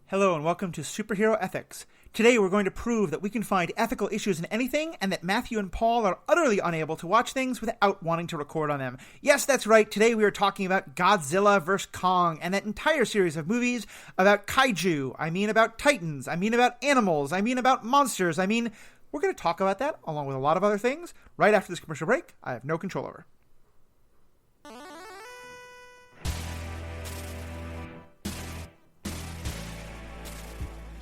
Hello and welcome to Superhero Ethics. Today we're going to prove that we can find ethical issues in anything and that Matthew and Paul are utterly unable to watch things without wanting to record on them. Yes, that's right. Today we are talking about Godzilla vs. Kong and that entire series of movies about kaiju. I mean about titans. I mean about animals. I mean about monsters. We're going to talk about that along with a lot of other things right after this commercial break I have no control over.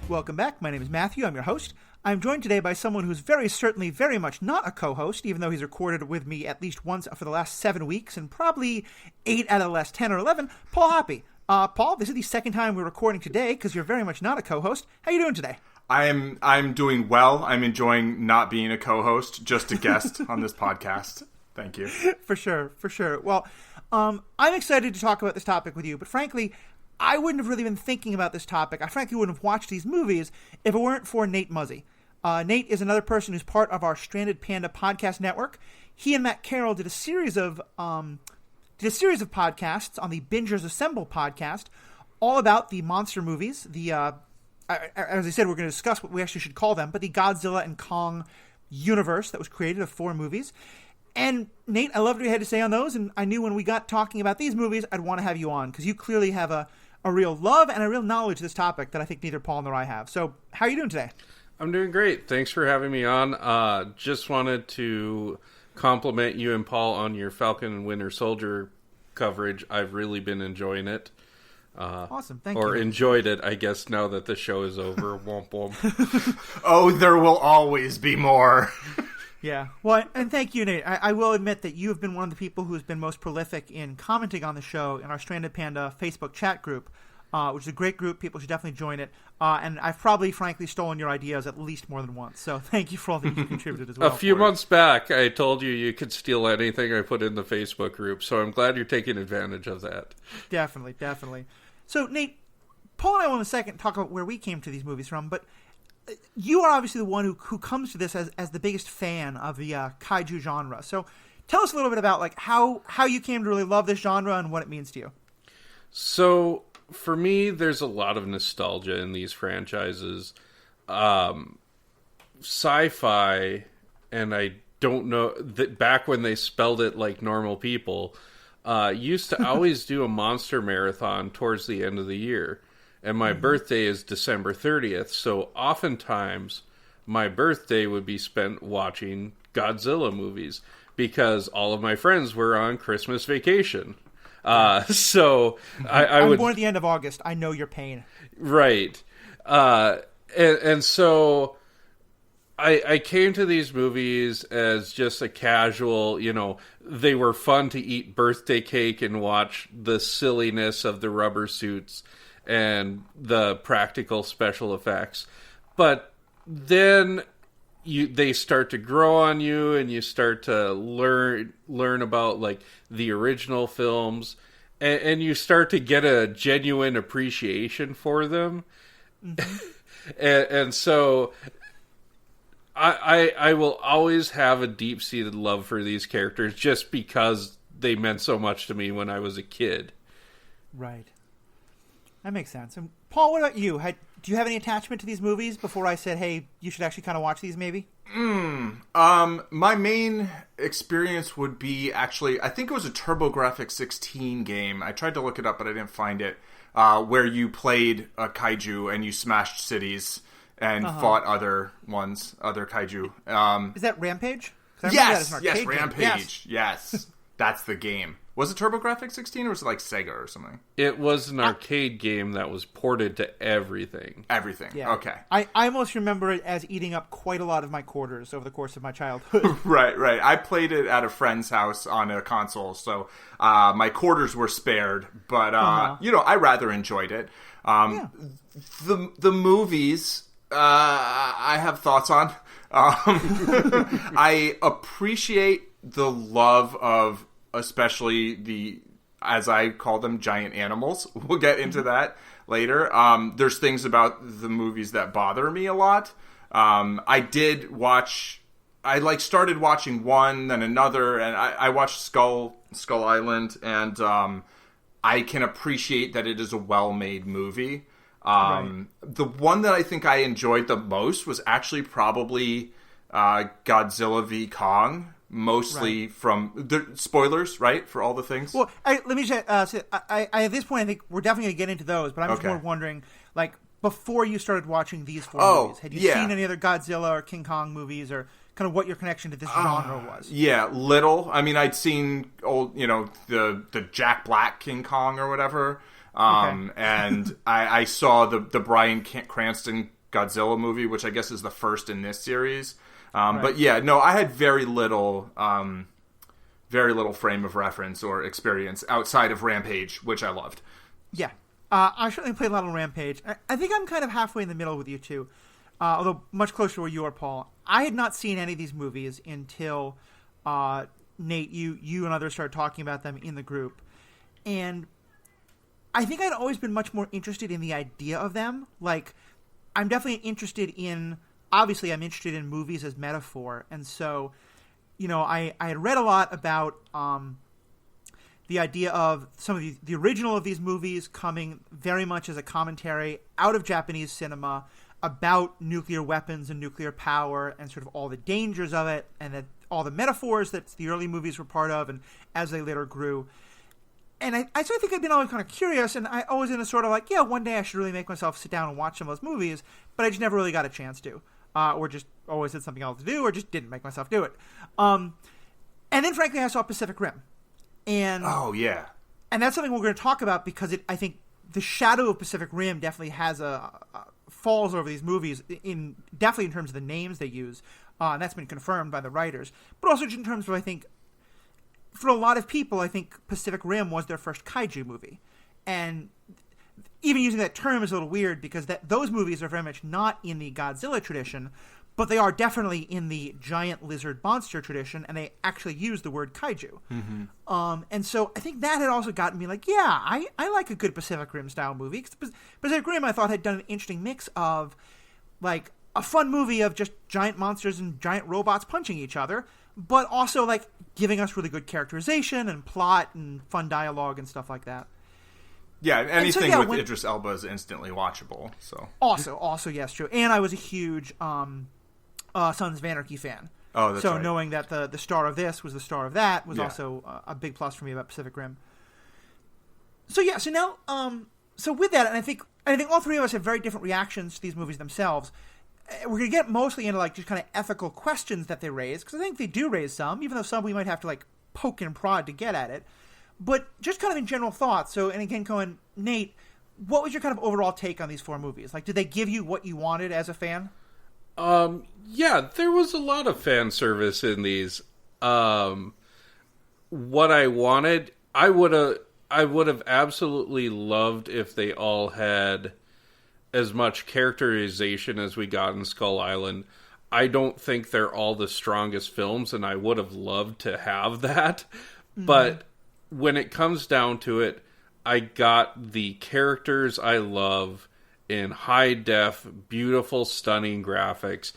Welcome back. My name is Matthew. I'm your host. I'm joined today by someone who's very certainly very much not a co-host, even though he's recorded with me at least once for the last 7 weeks and probably 8 out of the last 10 or 11, Paul Hoppy. Paul, this is the second time we're recording today because you're very much not a co-host. How you doing today? I'm doing well. I'm enjoying not being a co-host, just a guest on this podcast. Thank you. For sure. Well, I'm excited to talk about this topic with you, but frankly, I wouldn't have really been thinking about this topic. I frankly wouldn't have watched these movies if it weren't for Nate Muzzy. Nate is another person who's part of our Stranded Panda podcast network. He and Matt Carroll did a series of podcasts on the Bingers Assemble podcast, all about the monster movies. As I said, we're going to discuss what we actually should call them, but the Godzilla and Kong universe that was created of 4 movies. And Nate, I loved what you had to say on those, and I knew when we got talking about these movies, I'd want to have you on, because you clearly have a real love and a real knowledge of this topic that I think neither Paul nor I have. So, how are you doing today? I'm doing great. Thanks for having me on. Just wanted to compliment you and Paul on your Falcon and Winter Soldier coverage. I've really been enjoying it. Awesome, thank you. Or enjoyed it, I guess, now that the show is over. Womp womp. Oh, there will always be more. Yeah, well, and thank you, Nate. I will admit that you have been one of the people who's been most prolific in commenting on the show in our Stranded Panda Facebook chat group, which is a great group. People should definitely join it. And I've probably, frankly, stolen your ideas at least more than once. So thank you for all that you contributed as well. A few months back, I told you could steal anything I put in the Facebook group, so I'm glad you're taking advantage of that. Definitely. So, Nate, Paul and I will in a second talk about where we came to these movies from, but you are obviously the one who comes to this as the biggest fan of the kaiju genre. So tell us a little bit about how you came to really love this genre and what it means to you. So for me, there's a lot of nostalgia in these franchises. Sci-fi, and I don't know, that back when they spelled it like normal people, used to always do a monster marathon towards the end of the year. And my birthday is December 30th, so oftentimes my birthday would be spent watching Godzilla movies because all of my friends were on Christmas vacation. So I'm born at the end of August. I know your pain. Right. And so I came to these movies as just a casual, they were fun to eat birthday cake and watch the silliness of the rubber suits and the practical special effects. But then they start to grow on you, and you start to learn about the original films, and you start to get a genuine appreciation for them. Mm-hmm. and so I will always have a deep-seated love for these characters just because they meant so much to me when I was a kid. Right. That makes sense. And Paul, what about you? Do you have any attachment to these movies before I said, hey, you should actually kind of watch these maybe? My main experience would be actually, I think it was a TurboGrafx 16 game. I tried to look it up, but I didn't find it, where you played a kaiju and you smashed cities and fought other kaiju. Is that Rampage? Yes, Rampage. Yes, that's the game. Was it TurboGrafx 16 or was it Sega or something? It was an arcade game that was ported to everything. Everything, yeah. Okay. I almost remember it as eating up quite a lot of my quarters over the course of my childhood. Right. I played it at a friend's house on a console, so my quarters were spared, but I rather enjoyed it. The movies, I have thoughts on. I appreciate the love of especially the, as I call them, giant animals. We'll get into that later. There's things about the movies that bother me a lot. I started watching one, then another, and I watched Skull Island, and I can appreciate that it is a well-made movie. The one that I think I enjoyed the most was actually probably Godzilla v Kong, mostly from the spoilers, right, for all the things. Well, let me just say, I at this point I think we're definitely going to get into those, but I'm just more wondering, like, before you started watching these four movies, had you seen any other Godzilla or King Kong movies, or kind of what your connection to this genre was? Yeah, little. I mean, I'd seen old, the Jack Black King Kong or whatever, and I saw the Bryan Cranston Godzilla movie, which I guess is the first in this series. But yeah, no, I had very little frame of reference or experience outside of Rampage, which I loved. Yeah. I certainly played a lot of Rampage. I think I'm kind of halfway in the middle with you two, although much closer to where you are, Paul. I had not seen any of these movies until Nate, you and others started talking about them in the group. And I think I'd always been much more interested in the idea of them. Like, I'm definitely interested in... Obviously, I'm interested in movies as metaphor. And so, I had read a lot about... the idea of some of the original of these movies coming very much as a commentary out of Japanese cinema about nuclear weapons and nuclear power and sort of all the dangers of it, and that all the metaphors that the early movies were part of, and as they later grew. And I sort of think I've been always kind of curious, and I always in a sort of like, one day I should really make myself sit down and watch some of those movies, but I just never really got a chance to, or just always had something else to do, or just didn't make myself do it. And then, frankly, I saw Pacific Rim. And and that's something we're going to talk about, because I think the shadow of Pacific Rim definitely has falls over these movies definitely in terms of the names they use, and that's been confirmed by the writers, but also just in terms of, I think, for a lot of people, I think Pacific Rim was their first kaiju movie, and even using that term is a little weird, because those movies are very much not in the Godzilla tradition, but they are definitely in the giant lizard monster tradition, and they actually use the word kaiju. Mm-hmm. And so I think that had also gotten me like, I like a good Pacific Rim style movie. 'Cause Pacific Rim, I thought, had done an interesting mix of like a fun movie of just giant monsters and giant robots punching each other, but also like giving us really good characterization and plot and fun dialogue and stuff like that. Yeah, anything with Idris Elba is instantly watchable. So also yes, true. And I was a huge Sons of Anarchy fan. Oh, that's right. Knowing that the star of this was the star of that was also a big plus for me about Pacific Rim. So now, so with that, and I think all three of us have very different reactions to these movies themselves. We're going to get mostly into like just kind of ethical questions that they raise, because I think they do raise some, even though some we might have to like poke and prod to get at it. But just kind of in general thoughts. So, and again, Cohen, Nate, what was your kind of overall take on these four movies? Like, did they give you what you wanted as a fan? Yeah, there was a lot of fan service in these. What I wanted, I would have absolutely loved if they all had as much characterization as we got in Skull Island. I don't think they're all the strongest films, and I would have loved to have that. Mm-hmm. But when it comes down to it, I got the characters I love in high def, beautiful, stunning graphics.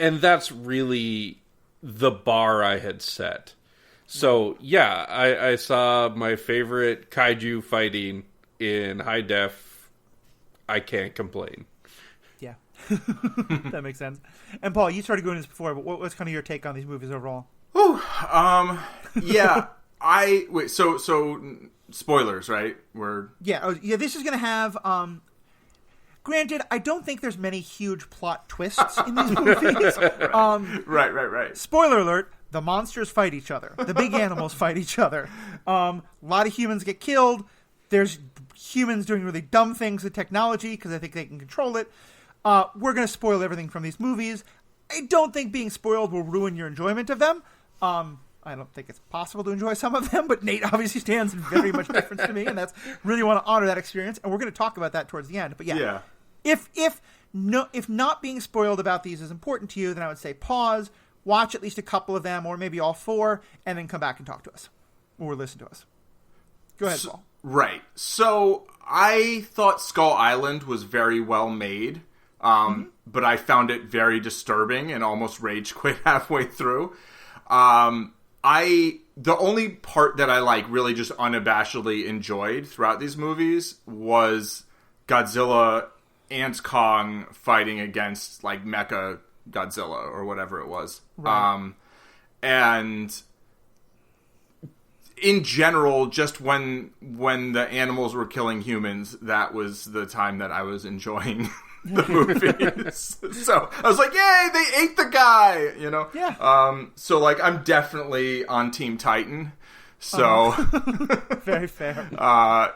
And that's really the bar I had set. So, yeah, I saw my favorite kaiju fighting in high def. I can't complain. Yeah. That makes sense. And Paul, you started doing this before, but what was kind of your take on these movies overall? Yeah, so spoilers, right? This is going to have... Granted, I don't think there's many huge plot twists in these movies. Right. Spoiler alert, the monsters fight each other. The big animals fight each other. A lot of humans get killed. There's humans doing really dumb things with technology because I think they can control it. We're going to spoil everything from these movies. I don't think being spoiled will ruin your enjoyment of them. I don't think it's possible to enjoy some of them, but Nate obviously stands in very much difference to me, and that's really want to honor that experience, and we're going to talk about that towards the end. But yeah. If not being spoiled about these is important to you, then I would say pause, watch at least a couple of them, or maybe all four, and then come back and talk to us or listen to us. Go ahead, Paul. Right. So I thought Skull Island was very well made, but I found it very disturbing and almost rage quit halfway through. The only part that I really just unabashedly enjoyed throughout these movies was Godzilla Ant Kong fighting against like Mecha Godzilla or whatever it was. Right. And in general, just when the animals were killing humans, that was the time that I was enjoying the movies. So I was like, yay, they ate the guy, you know? Yeah. So like, I'm definitely on Team Titan. So, Very fair.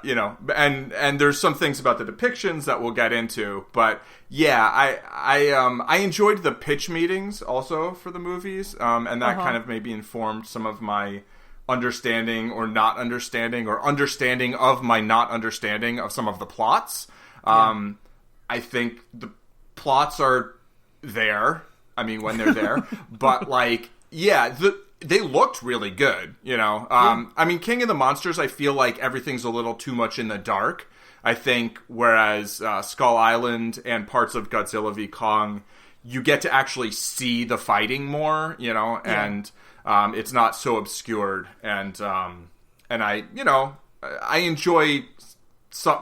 you know, and there's some things about the depictions that we'll get into, but yeah, I enjoyed the pitch meetings also for the movies, and that kind of maybe informed some of my understanding or not understanding or understanding of my not understanding of some of the plots. I think the plots are there. I mean, when they're there, but like, yeah, they looked really good, you know. I mean, King of the Monsters, I feel like everything's a little too much in the dark. I think, whereas Skull Island and parts of Godzilla v. Kong, you get to actually see the fighting more, you know, and it's not so obscured. And I, you know, I enjoy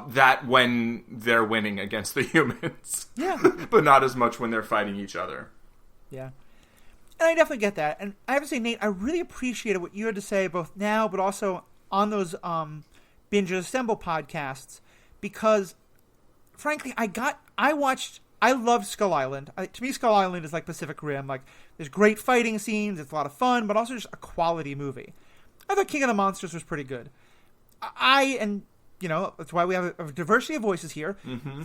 that when they're winning against the humans. Yeah. But not as much when they're fighting each other. Yeah. And I definitely get that. And I have to say, Nate, I really appreciated what you had to say both now, but also on those Binge Assemble podcasts, because, frankly, I love Skull Island. To me, Skull Island is like Pacific Rim. Like, there's great fighting scenes, it's a lot of fun, but also just a quality movie. I thought King of the Monsters was pretty good. And, you know, that's why we have a diversity of voices here,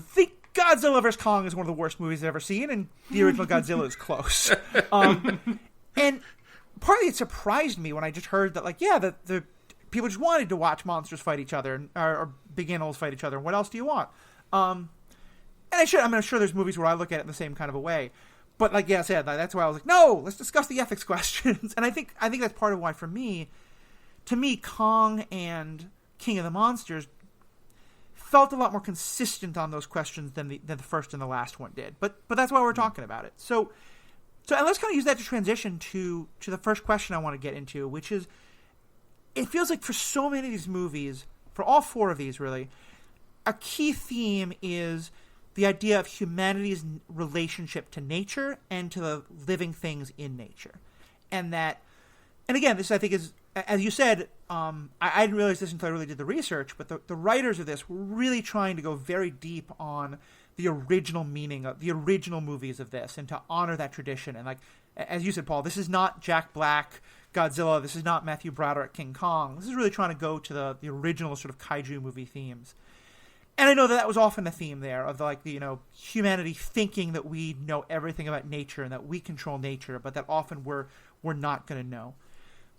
think Godzilla vs. Kong is one of the worst movies I've ever seen, and the original Godzilla is close. And partly it surprised me when I just heard that, like, yeah, the people just wanted to watch monsters fight each other, or big animals fight each other, and what else do you want? And I'm sure there's movies where I look at it in the same kind of a way. But, like, yeah, I said, that's why I was like, no, let's discuss the ethics questions. And I think that's part of why, to me, Kong and King of the Monsters felt a lot more consistent on those questions than the first and the last one did. But that's why we're talking about it. So and let's kind of use that to transition to the first question I want to get into, which is, it feels like for so many of these movies, for all four of these really, a key theme is the idea of humanity's relationship to nature and to the living things in nature. And again, this I think is, as you said, I didn't realize this until I really did the research, but the writers of this were really trying to go very deep on the original meaning of the original movies of this and to honor that tradition. And like, as you said, Paul, this is not Jack Black Godzilla. This is not Matthew Broderick King Kong. This is really trying to go to the original sort of kaiju movie themes. And I know that was often the theme there of humanity thinking that we know everything about nature and that we control nature, but that often we're not going to know.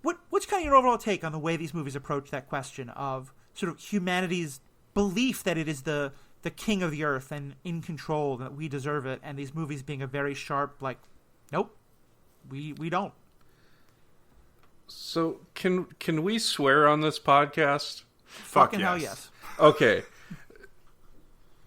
What's kind of your overall take on the way these movies approach that question of sort of humanity's belief that it is the king of the earth and in control, and that we deserve it, and these movies being a very sharp, like, nope, we don't. So can we swear on this podcast? Fucking yes. hell yes. Okay.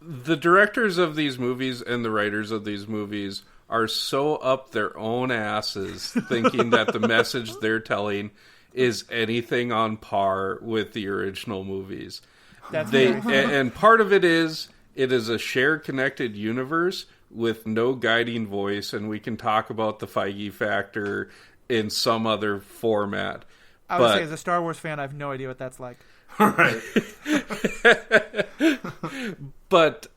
The directors of these movies and the writers of these movies are so up their own asses thinking that the message they're telling is anything on par with the original movies. And part of it is a shared connected universe with no guiding voice, and we can talk about the Feige factor in some other format. I would say, as a Star Wars fan, I have no idea what that's like. Right. But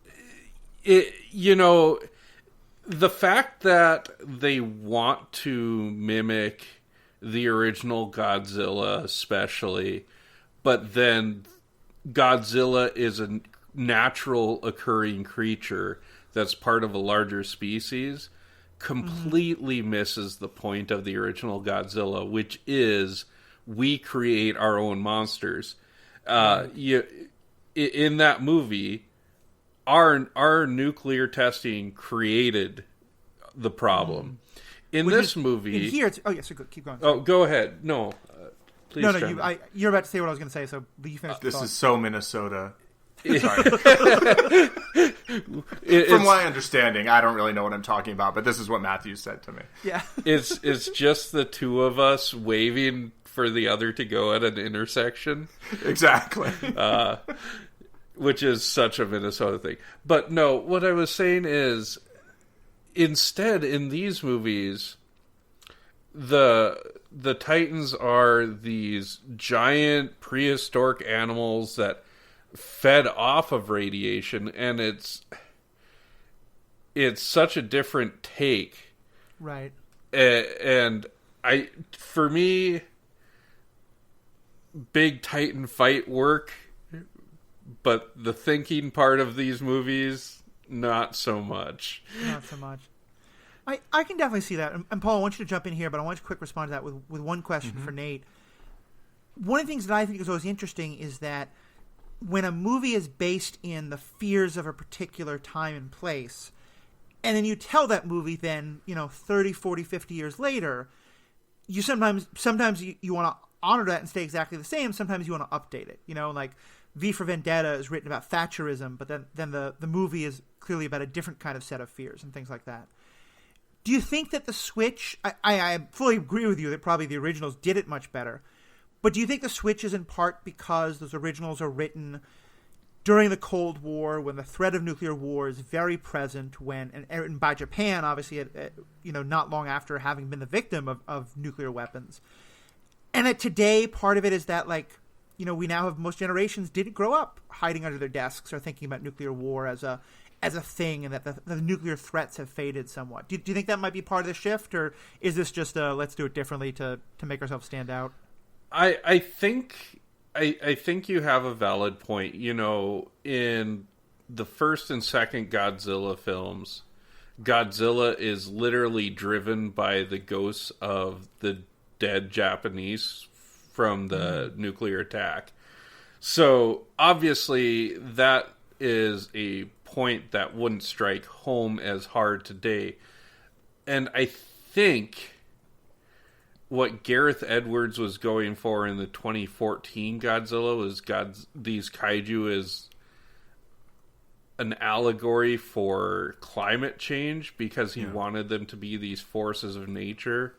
the fact that they want to mimic the original Godzilla, especially, but then Godzilla is a natural occurring creature that's part of a larger species, completely misses the point of the original Godzilla, which is we create our own monsters. In that movie, our nuclear testing created the problem. In this movie, in here, so good. Keep going. Oh, go ahead. No, please. No. You're about to say what I was going to say, so you finish. This thought. is so Minnesota. Sorry. From From my understanding, I don't really know what I'm talking about, but this is what Matthew said to me. Yeah. It's just the two of us waving for the other to go at an intersection. Exactly. which is such a Minnesota thing. But no, what I was saying is, instead, in these movies, the Titans are these giant prehistoric animals that fed off of radiation, and it's such a different take. Right. And for me, big Titan fight work, but the thinking part of these movies, not so much. Not so much. I can definitely see that. And Paul, I want you to jump in here, but I want you to quick respond to that with one question for Nate. One of the things that I think is always interesting is that when a movie is based in the fears of a particular time and place, and then you tell that movie then, 30, 40, 50 years later, you sometimes you want to honor that and stay exactly the same. Sometimes you want to update it. Like V for Vendetta is written about Thatcherism, but then the movie is clearly about a different kind of set of fears and things like that. Do you think that the switch, I fully agree with you that probably the originals did it much better, but do you think the switch is in part because those originals are written during the Cold War, when the threat of nuclear war is very present, and by Japan, obviously, not long after having been the victim of nuclear weapons, and that today part of it is that, we now have most generations didn't grow up hiding under their desks or thinking about nuclear war as a thing, and that the nuclear threats have faded somewhat. Do you think that might be part of the shift, or is this just let's do it differently to make ourselves stand out? I think you have a valid point. In the first and second Godzilla films, Godzilla is literally driven by the ghosts of the dead Japanese from the nuclear attack. So obviously that is a point that wouldn't strike home as hard today. And I think what Gareth Edwards was going for in the 2014 Godzilla was these kaiju is an allegory for climate change, because he wanted them to be these forces of nature.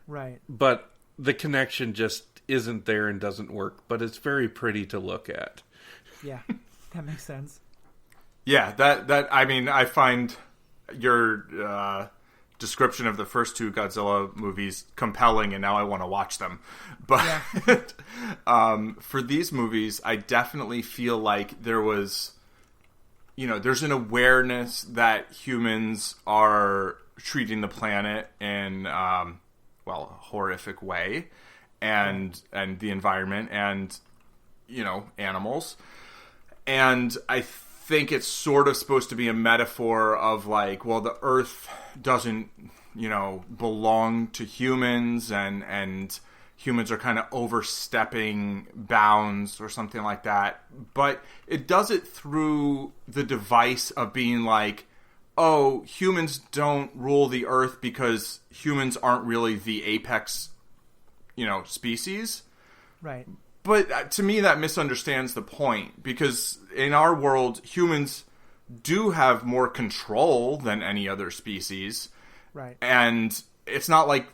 Right. But the connection just isn't there and doesn't work, but it's very pretty to look at. Yeah, that makes sense. Yeah, I find your description of the first two Godzilla movies compelling, and now I want to watch them. But for these movies, I definitely feel like there was, there's an awareness that humans are treating the planet in, a horrific way, and the environment, and, animals. And I think it's sort of supposed to be a metaphor of the Earth doesn't, belong to humans, and humans are kind of overstepping bounds or something like that. But it does it through the device of being humans don't rule the Earth because humans aren't really the apex, species. Right. But to me, that misunderstands the point, because in our world, humans do have more control than any other species. Right. And it's not like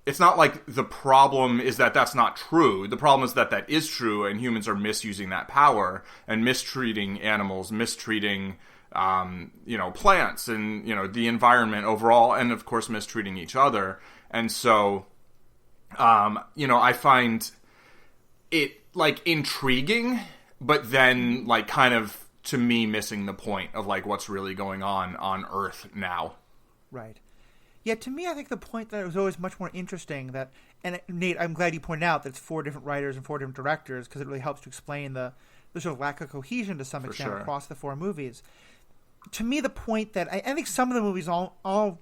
the problem is that that's not true. The problem is that is true, and humans are misusing that power and mistreating animals, mistreating plants, and the environment overall, and of course mistreating each other. And so I find it intriguing, but then kind of, to me, missing the point of what's really going on Earth now. Right. Yeah, to me, I think the point that was always much more interesting and Nate, I'm glad you pointed out that it's 4 different writers and 4 different directors, because it really helps to explain the sort of lack of cohesion to some extent across the 4 movies. To me, the point that I think some of the movies all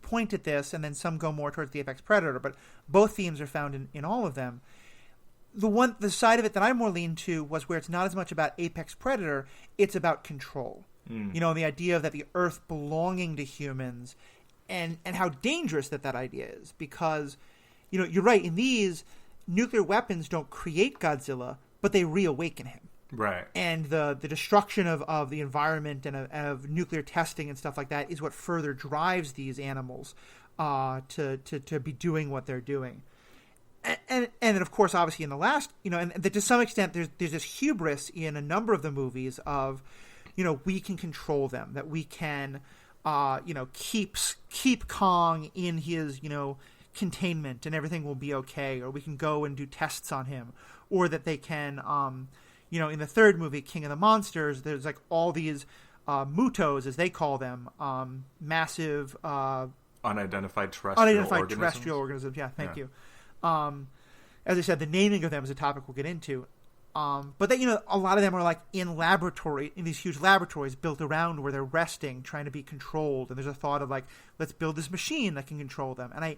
point at this, and then some go more towards the apex predator, but both themes are found in all of them. The side of it that I more lean to was where it's not as much about apex predator, it's about control. The idea of that the Earth belonging to humans, and how dangerous that idea is, because you're right, in these, nuclear weapons don't create Godzilla, but they reawaken him. Right. And the destruction of the environment and of nuclear testing and stuff like that is what further drives these animals to be doing what they're doing. and then of course, obviously in the last, and that to some extent there's this hubris in a number of the movies of, we can control them, that we can, keep Kong in his, containment and everything will be okay, or we can go and do tests on him, or that they can, in the third movie, King of the Monsters, there's like all these MUTOs, as they call them, massive unidentified terrestrial organisms. Yeah, thank you. As I said, the naming of them is a topic we'll get into. But that, a lot of them are like in these huge laboratories built around where they're resting, trying to be controlled. And there's a thought of like, let's build this machine that can control them. And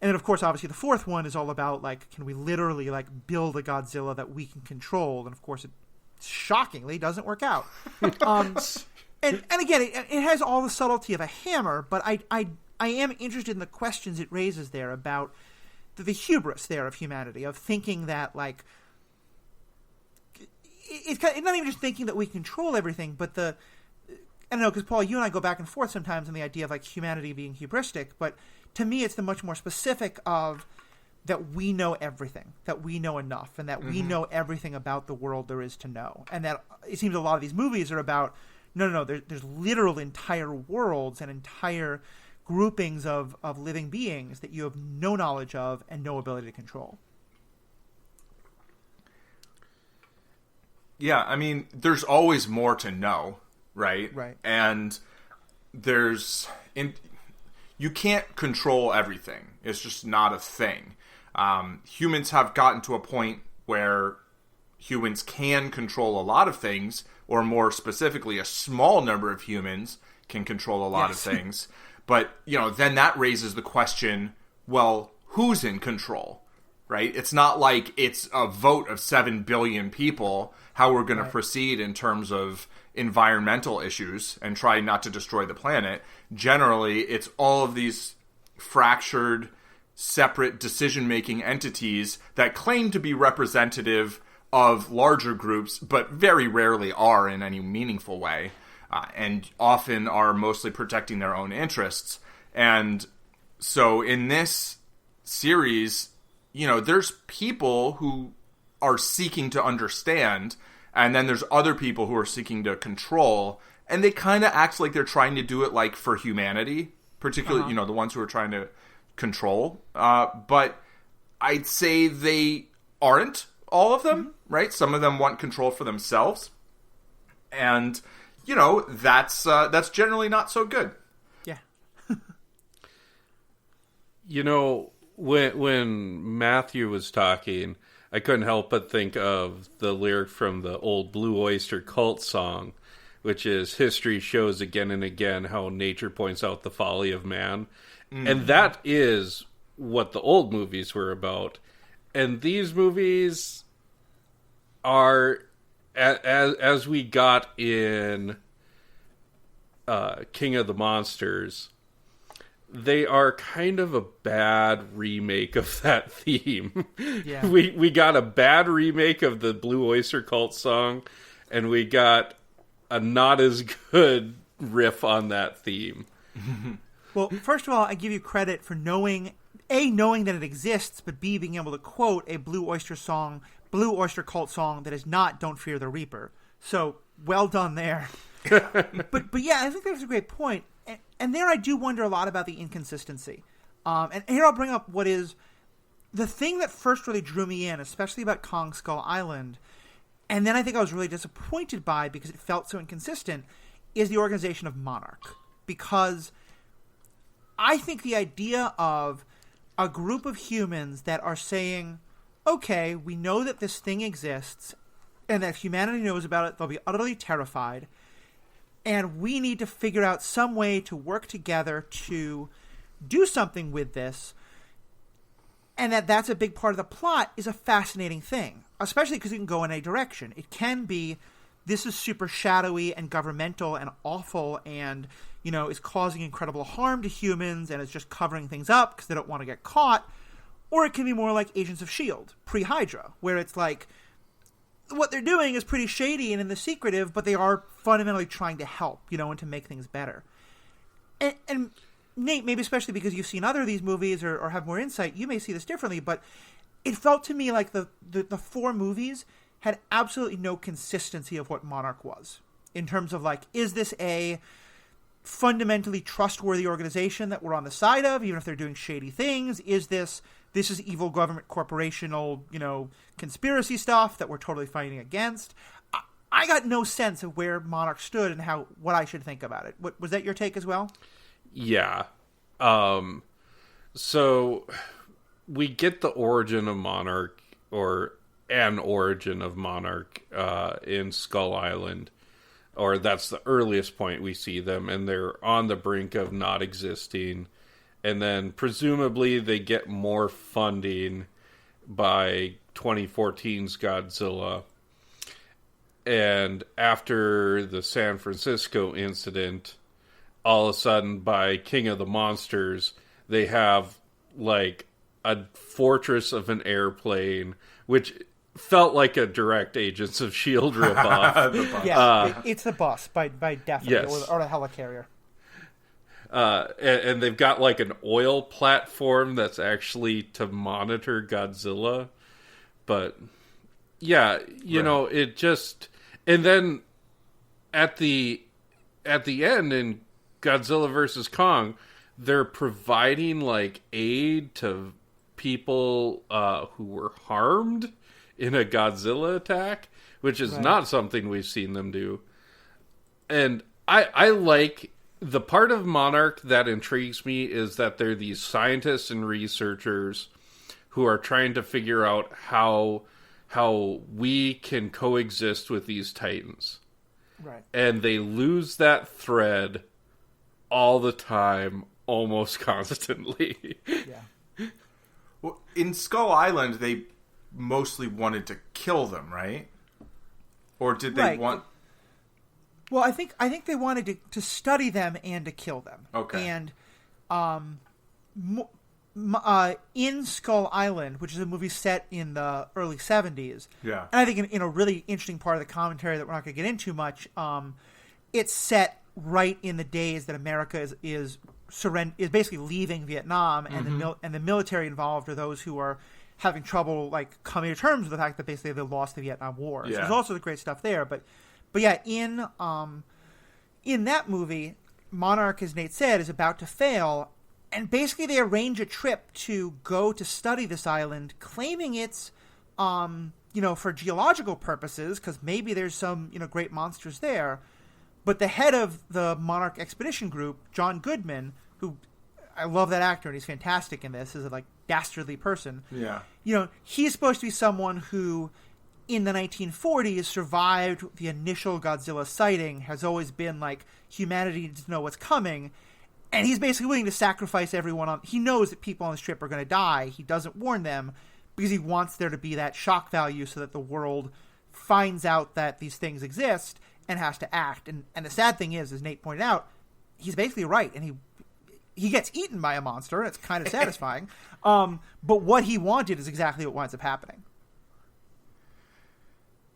then of course, obviously the fourth one is all about like, can we literally like build a Godzilla that we can control? And of course, it shockingly doesn't work out. And again, it has all the subtlety of a hammer, but I am interested in the questions it raises there about the hubris there of humanity, of thinking that, like, it's not even just thinking that we control everything, but I don't know, because Paul, you and I go back and forth sometimes on the idea of like humanity being hubristic, but to me it's the much more specific of that we know everything, that we know enough, and that we know everything about the world there is to know. And that it seems a lot of these movies are about, no, there's literal entire worlds and entire groupings of living beings that you have no knowledge of and no ability to control. Yeah, I mean, there's always more to know, right? Right. And you can't control everything. It's just not a thing. Humans have gotten to a point where humans can control a lot of things, or more specifically, a small number of humans can control a lot of things. But, then that raises the question, well, who's in control, right? It's not like it's a vote of 7 billion people how we're going to proceed in terms of environmental issues and try not to destroy the planet. Generally, it's all of these fractured, separate decision-making entities that claim to be representative of larger groups, but very rarely are in any meaningful way. And often are mostly protecting their own interests. And so in this series, there's people who are seeking to understand, and then there's other people who are seeking to control, and they kind of act like they're trying to do it like for humanity, particularly, the ones who are trying to control. But I'd say they aren't, all of them, right? Some of them want control for themselves. And that's generally not so good. Yeah. When Matthew was talking, I couldn't help but think of the lyric from the old Blue Oyster Cult song, which is, history shows again and again how nature points out the folly of man. And that is what the old movies were about. And these movies are, as we got in King of the Monsters, they are kind of a bad remake of that theme. Yeah. We got a bad remake of the Blue Oyster Cult song, and we got a not as good riff on that theme. Well, first of all, I give you credit for knowing that it exists, but B, being able to quote a Blue Oyster Cult song that is not "Don't Fear the Reaper." So, well done there. but yeah, I think that's a great point. And there I do wonder a lot about the inconsistency. And here I'll bring up what is the thing that first really drew me in, especially about Kong Skull Island, and then I think I was really disappointed by because it felt so inconsistent, is the organization of Monarch. Because I think the idea of a group of humans that are saying, okay, we know that this thing exists, and that if humanity knows about it, they'll be utterly terrified, and we need to figure out some way to work together to do something with this, and that's a big part of the plot, is a fascinating thing, especially because it can go in a direction. It can be, this is super shadowy and governmental and awful and, is causing incredible harm to humans and is just covering things up because they don't want to get caught. Or it can be more like Agents of S.H.I.E.L.D., pre-Hydra, where it's like, what they're doing is pretty shady and in the secretive, but they are fundamentally trying to help, and to make things better. And Nate, maybe especially because you've seen other of these movies or have more insight, you may see this differently, but it felt to me like the four movies had absolutely no consistency of what Monarch was in terms of like, is this a fundamentally trustworthy organization that we're on the side of, even if they're doing shady things? Is this is evil government corporational, conspiracy stuff that we're totally fighting against? I got no sense of where Monarch stood and what I should think about it. Was that your take as well? Yeah. So we get the origin of Monarch, or an origin of Monarch, in Skull Island. Or that's the earliest point we see them, and they're on the brink of not existing. And then presumably they get more funding by 2014's Godzilla. And after the San Francisco incident, all of a sudden by King of the Monsters, they have like a fortress of an airplane, which felt like a direct Agents of S.H.I.E.L.D. ripoff. Yeah, it's the bus by definitely, yes. or the helicarrier. And they've got like an oil platform that's actually to monitor Godzilla. But yeah, it just, and then at the end in Godzilla vs. Kong, they're providing like aid to people who were harmed in a Godzilla attack, which is not something we've seen them do. And I like the part of Monarch that intrigues me is that they're these scientists and researchers who are trying to figure out how we can coexist with these titans. Right. And they lose that thread all the time, almost constantly. Yeah. Well, in Skull Island, they mostly wanted to kill them, right? Or did they want... Well, I think they wanted to study them and to kill them. Okay. And in Skull Island, which is a movie set in the early 70s, yeah, and I think in a really interesting part of the commentary that we're not going to get into much, it's set right in the days that America is basically leaving Vietnam, and the military involved are those who are having trouble like coming to terms with the fact that basically they lost the Vietnam War. Yeah. So there's also the great stuff there, but yeah, in that movie, Monarch, as Nate said, is about to fail, and basically they arrange a trip to go to study this island, claiming it's for geological purposes, because maybe there's some great monsters there. But the head of the Monarch expedition group, John Goodman, who I love that actor and he's fantastic in this, is a like dastardly person. Yeah. He's supposed to be someone who, in the 1940s, survived the initial Godzilla sighting, has always been like, humanity needs to know what's coming, and he's basically willing to sacrifice everyone on... He knows that people on this trip are going to die. He doesn't warn them because he wants there to be that shock value so that the world finds out that these things exist and has to act. And the sad thing is, as Nate pointed out, he's basically right, and he gets eaten by a monster, and it's kind of satisfying. But what he wanted is exactly what winds up happening.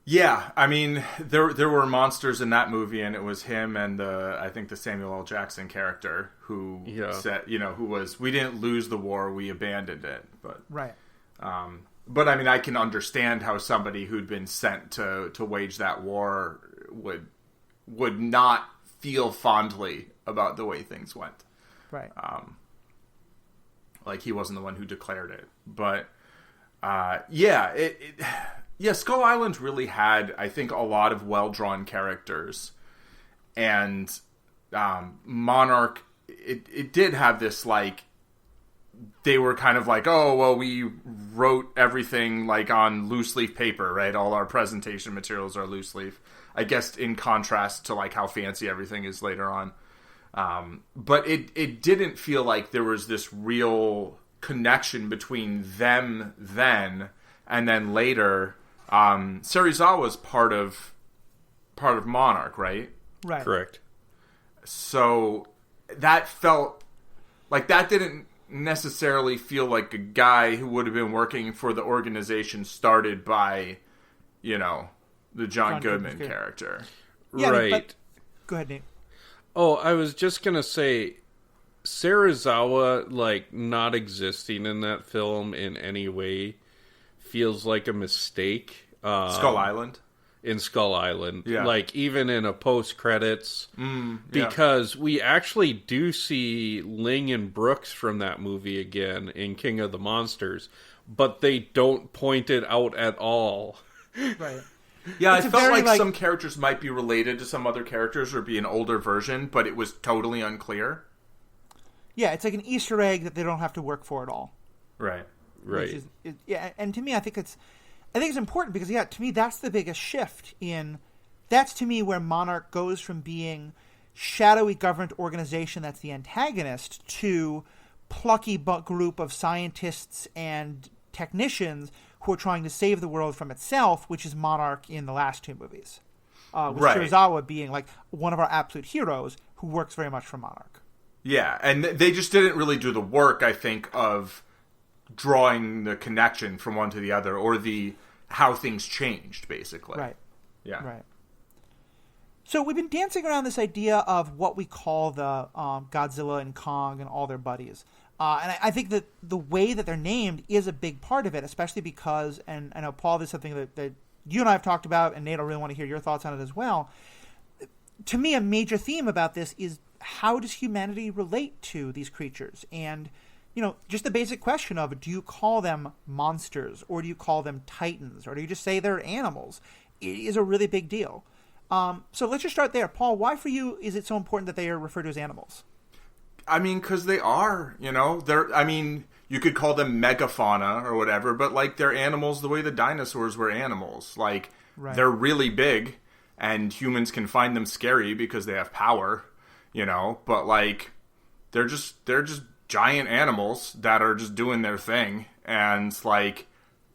Yeah, I mean, there were monsters in that movie, and it was him and I think the Samuel L. Jackson character who said, who was, we didn't lose the war, we abandoned it. But right. But I mean, I can understand how somebody who'd been sent to wage that war would not feel fondly about the way things went. Right. Like he wasn't the one who declared it, but yeah, Skull Island really had, I think, a lot of well-drawn characters. And Monarch, it did have this, like, they were kind of like, oh, well, we wrote everything, like, on loose-leaf paper, right? All our presentation materials are loose-leaf. I guess in contrast to, like, how fancy everything is later on. But it didn't feel like there was this real connection between them then and then later... Serizawa's part of Monarch, right? Right. Correct. So that felt like that didn't necessarily feel like a guy who would have been working for the organization started by, the John Goodman character. Yeah, right. But, go ahead, Nate. Oh, I was just gonna say, Serizawa, like, not existing in that film in any way feels like a mistake. Skull Island. In Skull Island. Yeah. Like, even in a post-credits. Yeah. Because we actually do see Ling and Brooks from that movie again in King of the Monsters. But they don't point it out at all. Right. Yeah, It's I a felt very, like some characters might be related to some other characters or be an older version, but it was totally unclear. Yeah, it's like an Easter egg that they don't have to work for at all. Right. Right. Yeah, and to me, I think it's important because, yeah, to me, that's the biggest shift that's to me where Monarch goes from being shadowy government organization that's the antagonist to plucky group of scientists and technicians who are trying to save the world from itself, which is Monarch in the last two movies. With Right. Shirazawa being like one of our absolute heroes who works very much for Monarch. Yeah, and they just didn't really do the work, I think, of drawing the connection from one to the other or how things changed, basically. Right. Yeah. Right. So we've been dancing around this idea of what we call the Godzilla and Kong and all their buddies. And I think that the way that they're named is a big part of it, especially because, and I know, Paul, this is something that you and I have talked about, and Nate, I really want to hear your thoughts on it as well. To me, a major theme about this is how does humanity relate to these creatures? And, just the basic question of, do you call them monsters, or do you call them titans, or do you just say they're animals? It is a really big deal. So let's just start there. Paul, why for you is it so important that they are referred to as animals? I mean, because they are, you could call them megafauna or whatever, but, like, they're animals the way the dinosaurs were animals. Like, Right. They're really big, and humans can find them scary because they have power, but, like, they're just giant animals that are just doing their thing, and, like,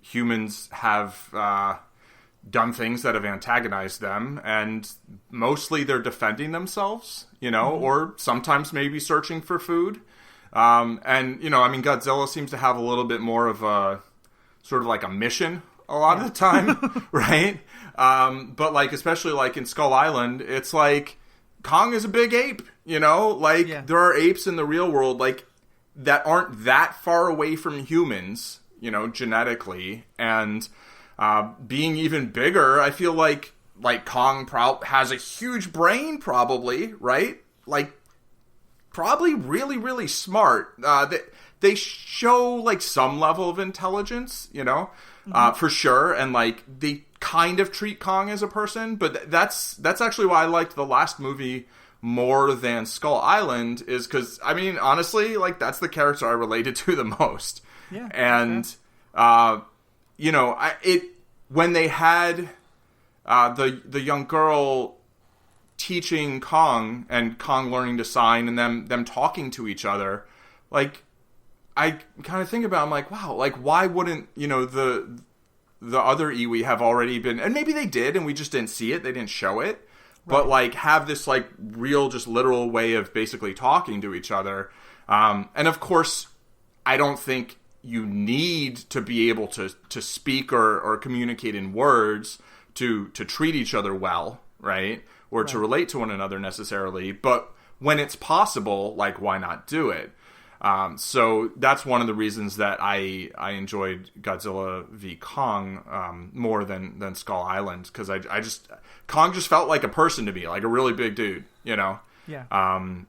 humans have done things that have antagonized them, and mostly they're defending themselves, or sometimes maybe searching for food. Godzilla seems to have a little bit more of a sort of like a mission a lot of the time, right? But like, especially like in Skull Island, it's like Kong is a big ape, there are apes in the real world, like, that aren't that far away from humans, genetically, and being even bigger, I feel like Kong has a huge brain, probably, right? Like, probably really, really smart. They show, like, some level of intelligence, for sure, and, like, they kind of treat Kong as a person, but that's actually why I liked the last movie more than Skull Island, is because, honestly, like, that's the character I related to the most. Yeah. And, when they had the young girl teaching Kong and Kong learning to sign and them talking to each other, like, I kind of think about, I'm like, wow, like, why wouldn't, the other Iwi have already been, and maybe they did and we just didn't see it, they didn't show it, but, like, have this, like, real, just literal way of basically talking to each other. And of course, I don't think you need to be able to speak or communicate in words to treat each other well, right? Or to relate to one another necessarily. But when it's possible, like, why not do it? So that's one of the reasons that I enjoyed Godzilla v. Kong more than Skull Island, because Kong just felt like a person to me, like a really big dude, Yeah.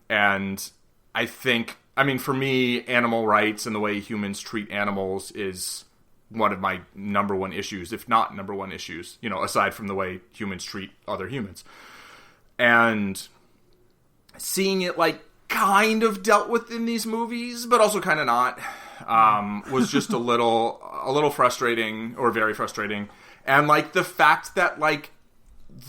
And I think, for me, animal rights and the way humans treat animals is one of my number one issues, if not number one issues, aside from the way humans treat other humans. And seeing it, like, kind of dealt with in these movies, but also kind of not, was just a little frustrating, or very frustrating. And, like, the fact that, like,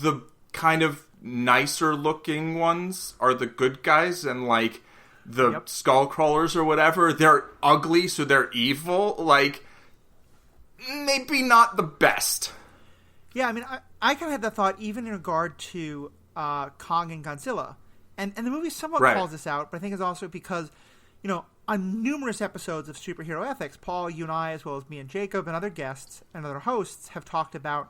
the kind of nicer looking ones are the good guys, and, like, the skull crawlers or whatever, they're ugly, so they're evil. Like, maybe not the best. Yeah, I kind of had that thought even in regard to Kong and Godzilla. And the movie somewhat calls this out, but I think it's also because, on numerous episodes of Superhero Ethics, Paul, you and I, as well as me and Jacob and other guests and other hosts, have talked about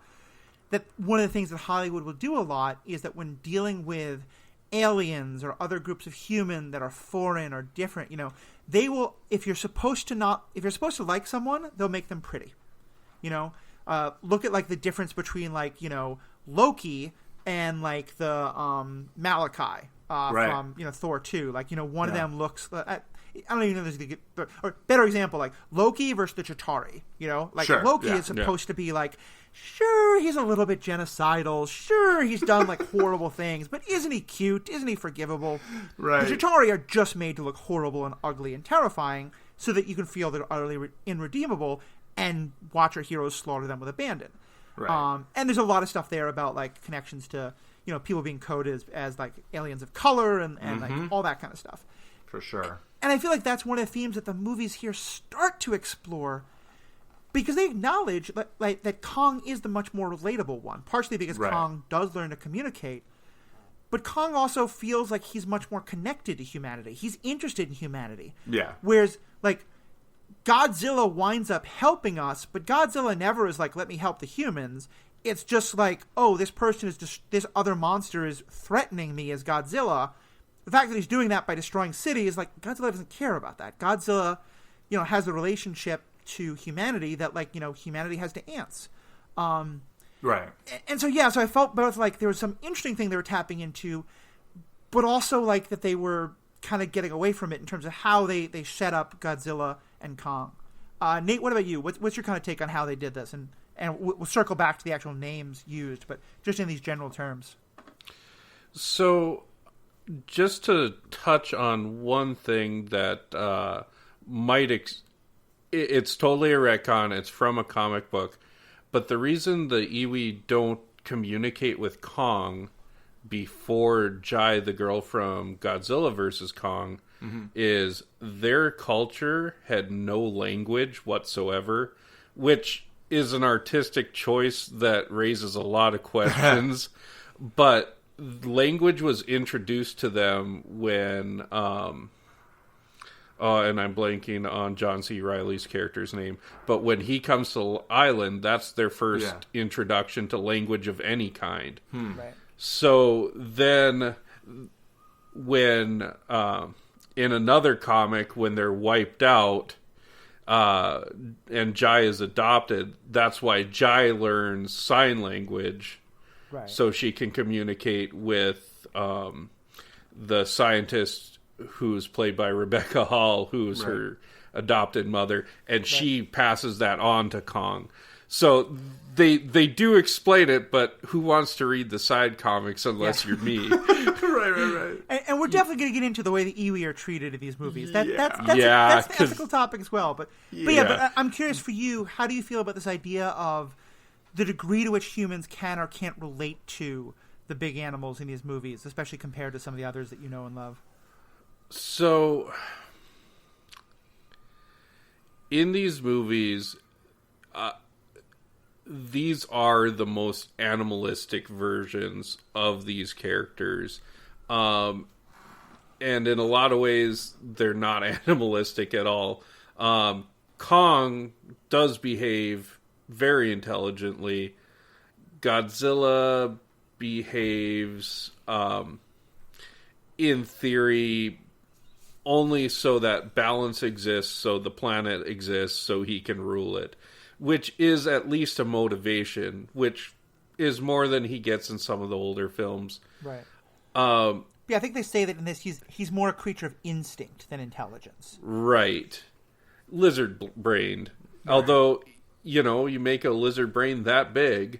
that one of the things that Hollywood will do a lot is that when dealing with aliens or other groups of human that are foreign or different, they will, if you're supposed to like someone, they'll make them pretty. You know, look at like the difference between like Loki and like the Malachi from Thor 2. Like one of them looks. I don't even know if there's or better example, like Loki versus the Chitauri. Like sure, Loki is supposed to be like, sure, he's a little bit genocidal. Sure, he's done like horrible things, but isn't he cute? Isn't he forgivable? Right. The Chitauri are just made to look horrible and ugly and terrifying, so that you can feel they're utterly irredeemable and watch our heroes slaughter them with abandon. Right. And there's a lot of stuff there about like connections to people being coded as like aliens of color and like all that kind of stuff. For sure. And I feel like that's one of the themes that the movies here start to explore, because they acknowledge that Kong is the much more relatable one, partially because Kong does learn to communicate, but Kong also feels like he's much more connected to humanity. He's interested in humanity. Yeah. Whereas, like, Godzilla winds up helping us, but Godzilla never is like, let me help the humans. It's just like, oh, this person is just, this other monster is threatening me as Godzilla. The fact that he's doing that by destroying cities, like, Godzilla doesn't care about that. Godzilla, has a relationship to humanity that, like, humanity has to ants. Right. And so, so I felt both like there was some interesting thing they were tapping into, but also like that they were kind of getting away from it in terms of how they set up Godzilla and Kong. Nate, what about you? What's your kind of take on how they did this? And we'll circle back to the actual names used, but just in these general terms. So, just to touch on one thing that it's totally a retcon. It's from a comic book. But the reason the Iwi don't communicate with Kong before Jai, the girl from Godzilla vs. Kong, is their culture had no language whatsoever, which is an artistic choice that raises a lot of questions. But language was introduced to them when and I'm blanking on John C. Reilly's character's name, but when he comes to the island, that's their first introduction to language of any kind. Right. So then when in another comic, when they're wiped out and Jai is adopted, that's why Jai learns sign language. Right. So she can communicate with the scientist who's played by Rebecca Hall, who's her adopted mother, and she passes that on to Kong. So they do explain it, but who wants to read the side comics unless you're me? Right. And we're definitely going to get into the way the Iwi are treated in these movies. That's an ethical topic as well. But I'm curious for you, how do you feel about this idea of the degree to which humans can or can't relate to the big animals in these movies, especially compared to some of the others that you know and love? So, in these movies, these are the most animalistic versions of these characters. And in a lot of ways, they're not animalistic at all. Kong does behave very intelligently. Godzilla behaves, in theory, only so that balance exists, so the planet exists, so he can rule it. Which is at least a motivation, which is more than he gets in some of the older films. Right. I think they say that in this he's more a creature of instinct than intelligence. Right. Lizard-brained. Right. Although, you make a lizard brain that big,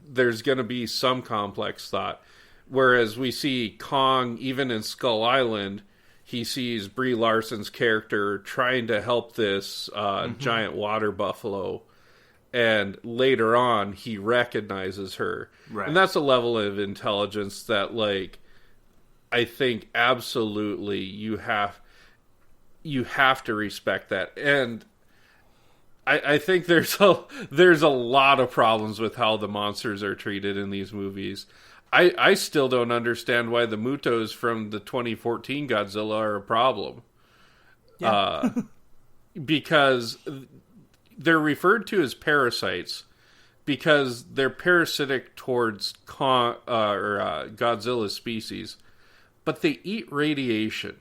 there's going to be some complex thought. Whereas we see Kong, even in Skull Island, he sees Brie Larson's character trying to help this giant water buffalo. And later on, he recognizes her. Right. And that's a level of intelligence that, like, I think absolutely you have to respect that. And I think there's a lot of problems with how the monsters are treated in these movies. I still don't understand why the Mutos from the 2014 Godzilla are a problem. Yeah. Because they're referred to as parasites because they're parasitic towards Godzilla's species, but they eat radiation.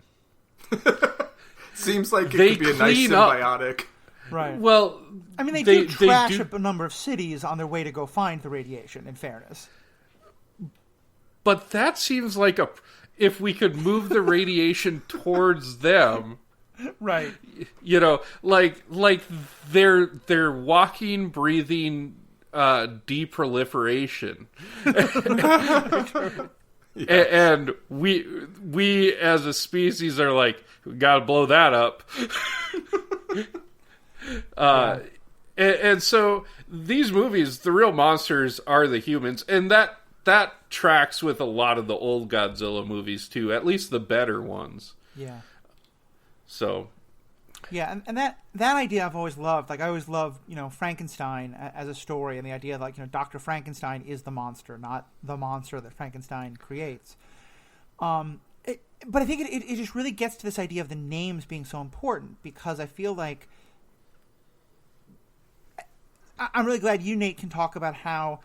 Seems like it could be a nice symbiotic. Right. Well, I mean, they do trash do, a number of cities on their way to go find the radiation, in fairness. but that seems like if we could move the radiation towards them, right? You know, like they're walking, breathing deproliferation, and we as a species are like, we gotta blow that up. And so these movies, the real monsters are the humans, and that tracks with a lot of the old Godzilla movies too, at least the better ones. Yeah. So. Yeah, and that idea I've always loved. Like, I always loved, Frankenstein as a story, and the idea that, Dr. Frankenstein is the monster, not the monster that Frankenstein creates. But I think it just really gets to this idea of the names being so important, because I feel like I'm really glad you, Nate, can talk about how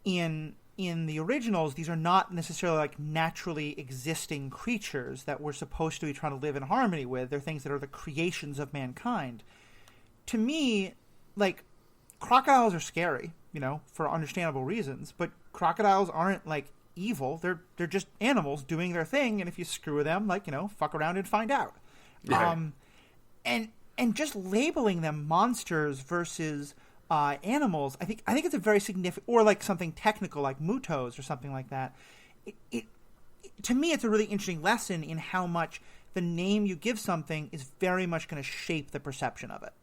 in the originals, these are not necessarily like naturally existing creatures that we're supposed to be trying to live in harmony with. They're things that are the creations of mankind. To me, like, crocodiles are scary, for understandable reasons, but crocodiles aren't like evil. They're just animals doing their thing, and if you screw with them, like, fuck around and find out. Yeah. And just labeling them monsters versus animals, I think it's a very significant, or like something technical like mutos or something like that. It to me, it's a really interesting lesson in how much the name you give something is very much going to shape the perception of it.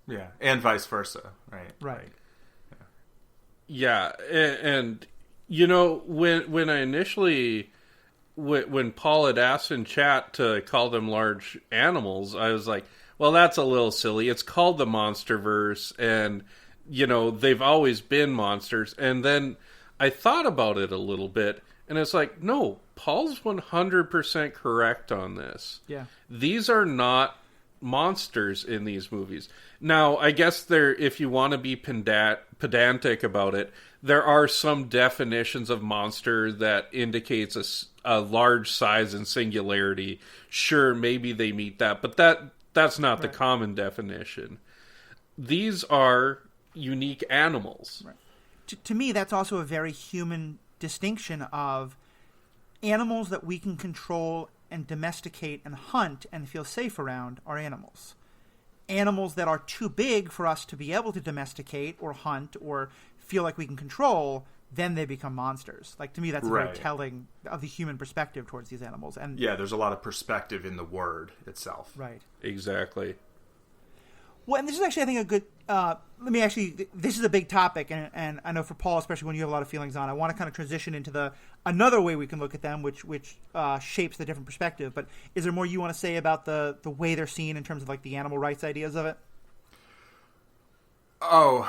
Yeah, and vice versa, right? Right. Yeah, and when I initially when Paul had asked in chat to call them large animals, I was like, well, that's a little silly. It's called the Monsterverse, and they've always been monsters. And then I thought about it a little bit, and it's like, no, Paul's 100% correct on this. Yeah. These are not monsters in these movies. Now, I guess if you want to be pedantic about it, there are some definitions of monster that indicates a large size and singularity. Sure, maybe they meet that, but that's not the common definition. These are unique animals. Right. To me, that's also a very human distinction of animals that we can control and domesticate and hunt and feel safe around are animals. Animals that are too big for us to be able to domesticate or hunt or feel like we can control, then they become monsters. Like, to me, that's very telling of the human perspective towards these animals. And yeah, there's a lot of perspective in the word itself. Right. Exactly. Well, and this is actually, I think, a good... this is a big topic, and I know for Paul, especially when you have a lot of feelings on, I want to kind of transition into another way we can look at them, which shapes the different perspective. But is there more you want to say about the way they're seen in terms of, like, the animal rights ideas of it? Oh,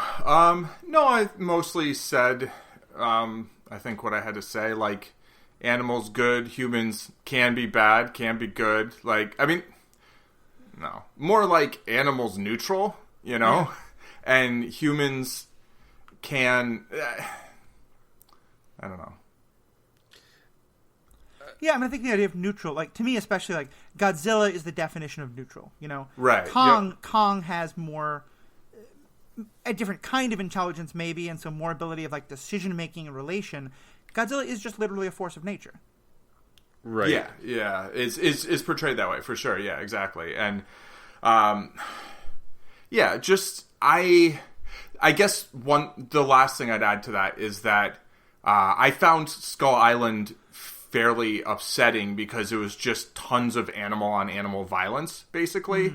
no, I mostly said, I think what I had to say, like, animals good, humans can be bad, can be good. Like, I mean... No. More like animals neutral, Yeah. And humans can... I don't know. Yeah, I mean, I think the idea of neutral, like, to me especially, like, Godzilla is the definition of neutral, Right. Kong has more... a different kind of intelligence, maybe, and so more ability of, like, decision-making and relation. Godzilla is just literally a force of nature. Right. Yeah. It's portrayed that way for sure. Yeah, exactly. And just I guess the last thing I'd add to that is that I found Skull Island fairly upsetting because it was just tons of animal on animal violence, basically.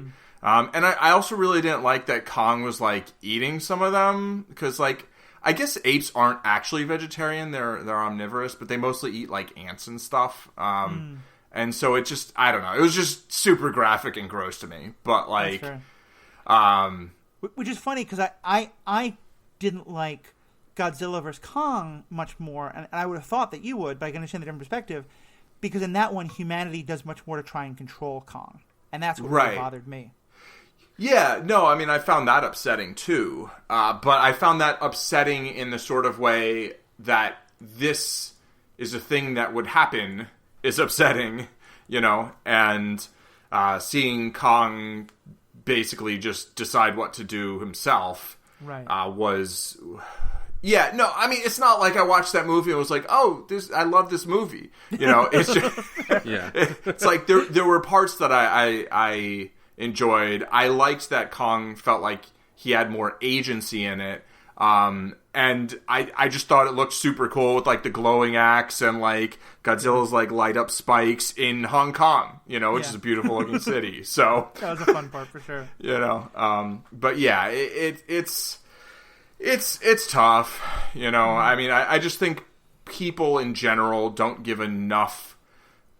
And I also really didn't like that Kong was like eating some of them because, like, I guess apes aren't actually vegetarian. They're omnivorous, but they mostly eat like ants and stuff. And so it just, I don't know. It was just super graphic and gross to me. But like, which is funny because I didn't like Godzilla vs. Kong much more, and I would have thought that you would, but I can understand the different perspective because in that one, humanity does much more to try and control Kong, and that's what really bothered me. Yeah, no, I mean, I found that upsetting too. But I found that upsetting in the sort of way that this is a thing that would happen is upsetting, and seeing Kong basically just decide what to do himself. Right. Yeah, no, I mean, it's not like I watched that movie and was like, oh, I love this movie. It's just, Yeah. it's like there were parts that I enjoyed. I liked that Kong felt like he had more agency in it. And I just thought it looked super cool with like the glowing axe and like Godzilla's like light up spikes in Hong Kong, which is a beautiful looking city. So that was a fun part for sure. But yeah, it's tough. I mean, I just think people in general don't give enough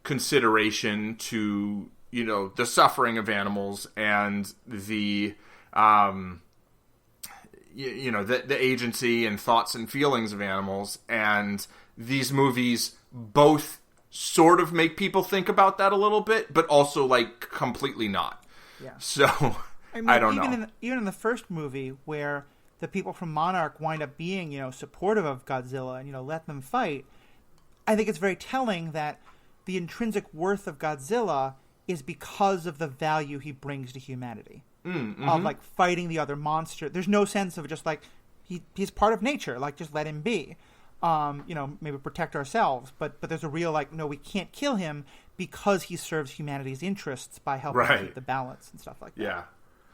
consideration to the suffering of animals and the the agency and thoughts and feelings of animals, and these movies both sort of make people think about that a little bit, but also like completely not. Yeah. So I don't know. Even in the first movie, where the people from Monarch wind up being supportive of Godzilla and let them fight, I think it's very telling that the intrinsic worth of Godzilla is because of the value he brings to humanity. Of like fighting the other monster. There's no sense of just like he's part of nature, like just let him be. Maybe protect ourselves, but there's a real like, no, we can't kill him because he serves humanity's interests by helping keep the balance and stuff like that.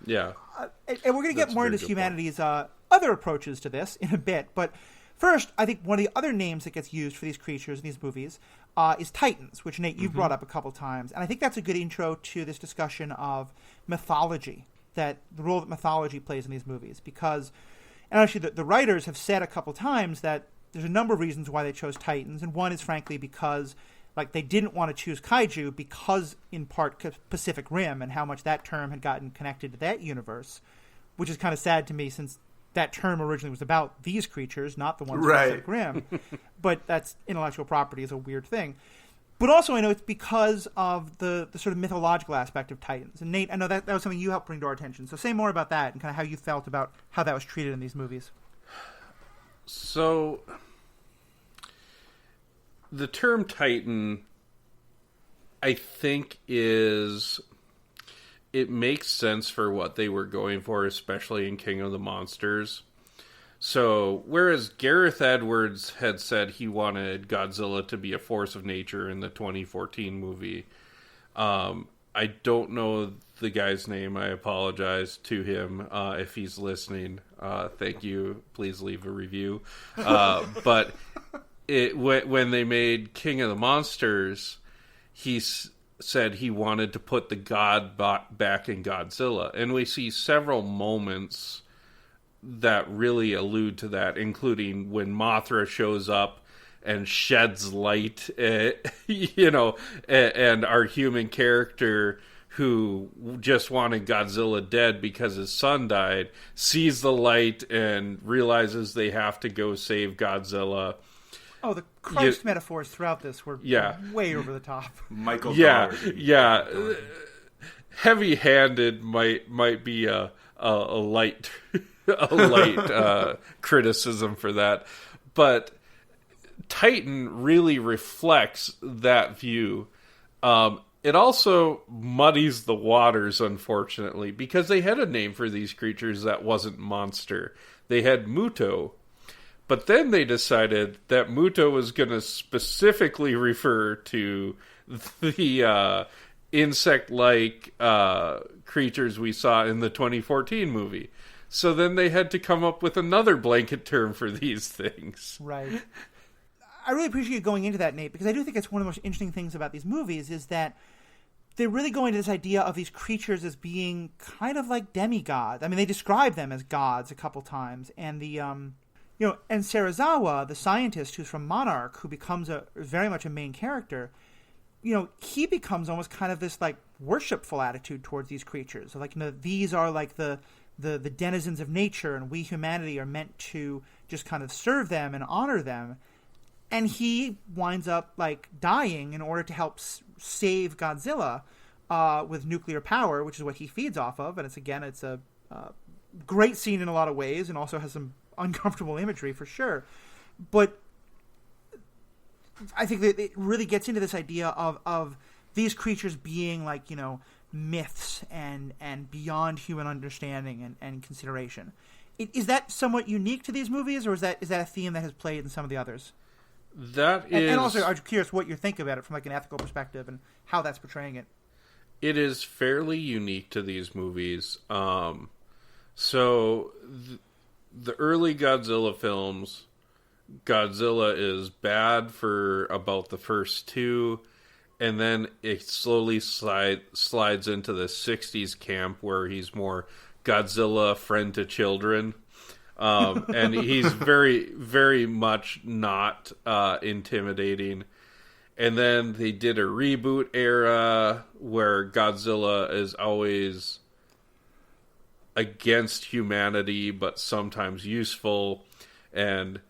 Yeah. And we're going to get more into humanity's other approaches to this in a bit, but first, I think one of the other names that gets used for these creatures in these movies is Titans, which, Nate, you've brought up a couple times. And I think that's a good intro to this discussion of mythology, that the role that mythology plays in these movies. Because, and actually, the writers have said a couple times that there's a number of reasons why they chose Titans, and one is, frankly, because like they didn't want to choose kaiju because, in part, Pacific Rim and how much that term had gotten connected to that universe, which is kind of sad to me since that term originally was about these creatures, not the ones in Pacific Rim. But that's intellectual property is a weird thing. But also I know it's because of the sort of mythological aspect of Titans. And Nate, I know that was something you helped bring to our attention. So say more about that and kind of how you felt about how that was treated in these movies. So the term Titan, I think, it makes sense for what they were going for, especially in King of the Monsters. So, whereas Gareth Edwards had said he wanted Godzilla to be a force of nature in the 2014 movie, I don't know the guy's name. I apologize to him if he's listening. Thank you. Please leave a review. But when they made King of the Monsters, he said he wanted to put the god back in Godzilla. And we see several moments that really allude to that, including when Mothra shows up and sheds light, and our human character who just wanted Godzilla dead because his son died, sees the light and realizes they have to go save Godzilla. Oh, the Christ metaphors throughout this were way over the top. Michael Dougherty. Yeah. Heavy-handed might be a light criticism for that, but Titan really reflects that view. It also muddies the waters, unfortunately, because they had a name for these creatures that wasn't monster. They had Muto. But then they decided that Muto was going to specifically refer to the insect-like creatures we saw in the 2014 movie. So then they had to come up with another blanket term for these things. Right. I really appreciate you going into that, Nate, because I do think it's one of the most interesting things about these movies is that they really go into this idea of these creatures as being kind of like demigods. I mean, they describe them as gods a couple times, and and Serizawa, the scientist who's from Monarch, who becomes very much a main character, he becomes almost kind of this like worshipful attitude towards these creatures. So, like, these are like the denizens of nature, and we humanity are meant to just kind of serve them and honor them. And he winds up like dying in order to help save Godzilla with nuclear power, which is what he feeds off of. And it's a great scene in a lot of ways, and also has some uncomfortable imagery for sure. But I think that it really gets into this idea of these creatures being like, myths and beyond human understanding and consideration. Is that somewhat unique to these movies, or is that a theme that has played in some of the others? That is, and also, I'm curious what you think about it from like an ethical perspective and how that's portraying it. It is fairly unique to these movies. So the early Godzilla films, Godzilla is bad for about the first two, and then it slowly slides into the 60s camp where he's more Godzilla, friend to children. And he's very, very much not intimidating. And then they did a reboot era where Godzilla is always against humanity, but sometimes useful, and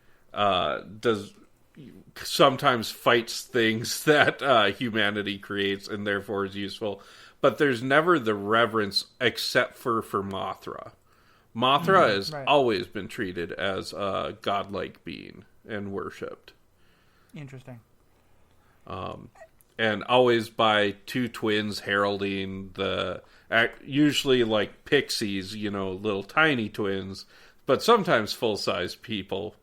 sometimes fights things that humanity creates and therefore is useful. But there's never the reverence except for Mothra. Mothra has always been treated as a godlike being and worshipped. Interesting. And always by two twins heralding usually like pixies, little tiny twins, but sometimes full-size people,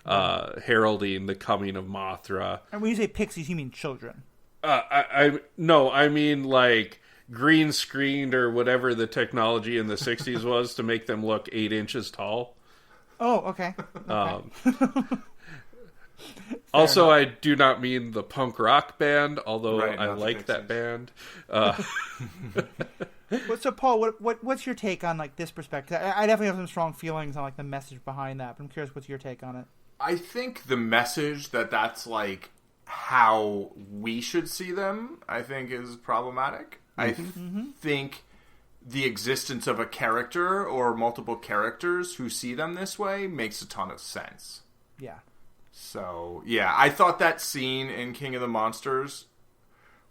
heralding the coming of Mothra. And when you say pixies, you mean children? I mean like green screened or whatever the technology in the 60s was to make them look 8 inches tall. Oh, okay. Also, enough. I do not mean the punk rock band, although I like that band. So, Paul, what's your take on like this perspective? I definitely have some strong feelings on like the message behind that, but I'm curious, what's your take on it? I think the message that's like how we should see them, I think, is problematic. I think the existence of a character or multiple characters who see them this way makes a ton of sense. Yeah. So, yeah, I thought that scene in King of the Monsters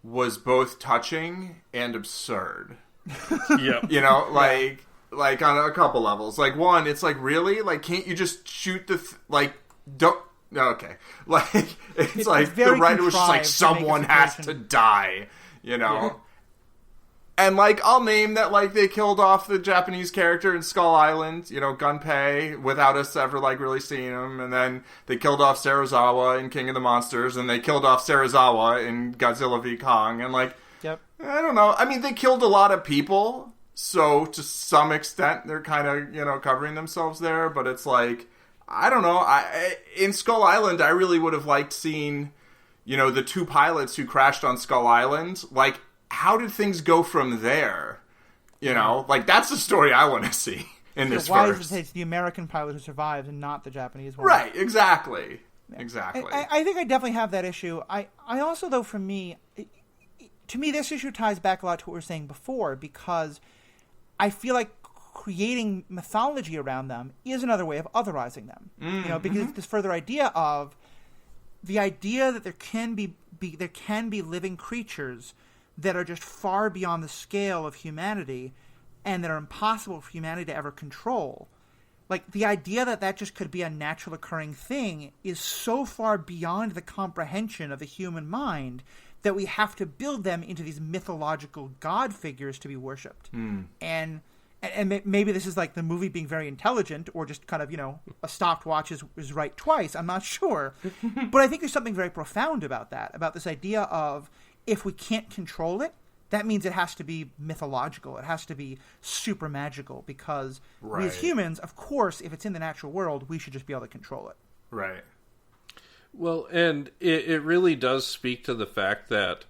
was both touching and absurd. Yep. Like on a couple levels. Like, one, it's like, really? Like, can't you just shoot don't... Okay. Like, it's like the writer was just like, someone has to die, Yeah. And, like, I'll name that, like, they killed off the Japanese character in Skull Island, Gunpei, without us ever, like, really seeing him. And then they killed off Serizawa in King of the Monsters, and they killed off Serizawa in Godzilla v. Kong. And, like, yep. I don't know. I mean, they killed a lot of people, so to some extent they're kind of, covering themselves there. But it's like, I don't know. In Skull Island, I really would have liked seeing, the two pilots who crashed on Skull Island, like, how did things go from there? Like, that's the story I want to see in this why first. Is it the American pilot who survived and not the Japanese one? Right, exactly. Yeah. Exactly. I think I definitely have that issue. I also, though, for me, to me, this issue ties back a lot to what we were saying before, because I feel like creating mythology around them is another way of otherizing them. Because it's this further idea of the idea that there can be living creatures that are just far beyond the scale of humanity and that are impossible for humanity to ever control. Like, the idea that just could be a natural occurring thing is so far beyond the comprehension of the human mind that we have to build them into these mythological god figures to be worshipped. And maybe this is like the movie being very intelligent, or just kind of, a stopwatch is right twice. I'm not sure. But I think there's something very profound about that, about this idea of, if we can't control it, that means it has to be mythological. It has to be super magical, because we as humans, of course, if it's in the natural world, we should just be able to control it. Right. Well, and it really does speak to the fact that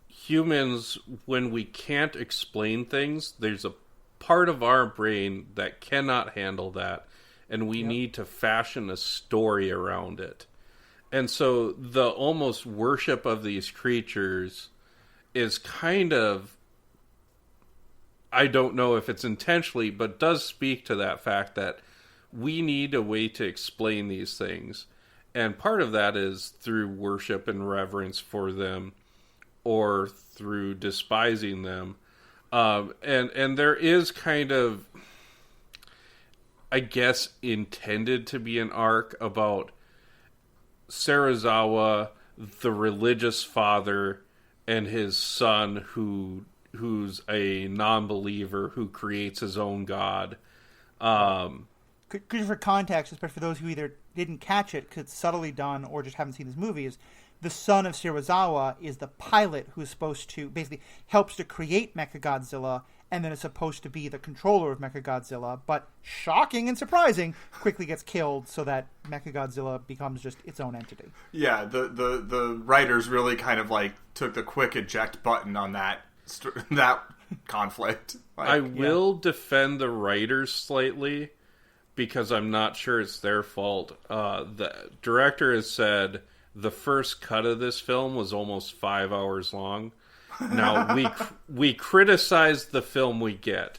humans, when we can't explain things, there's a part of our brain that cannot handle that, and we need to fashion a story around it. And so the almost worship of these creatures is kind of, I don't know if it's intentionally, but does speak to that fact that we need a way to explain these things. And part of that is through worship and reverence for them, or through despising them. And there is kind of, I guess, intended to be an arc about Serizawa, the religious father, and his son who who's a non-believer who creates his own god. For context, especially for those who either didn't catch it because it's subtly done or just haven't seen these movies, the son of Serizawa is the pilot who is supposed to basically helps to create Mechagodzilla, and then is supposed to be the controller of Mechagodzilla, but shocking and surprising, quickly gets killed so that Mechagodzilla becomes just its own entity. Yeah, the writers really kind of like took the quick eject button on that conflict. Like, I will defend the writers slightly because I'm not sure it's their fault. The director has said the first cut of this film was almost 5 hours long. Now, we criticized the film we get,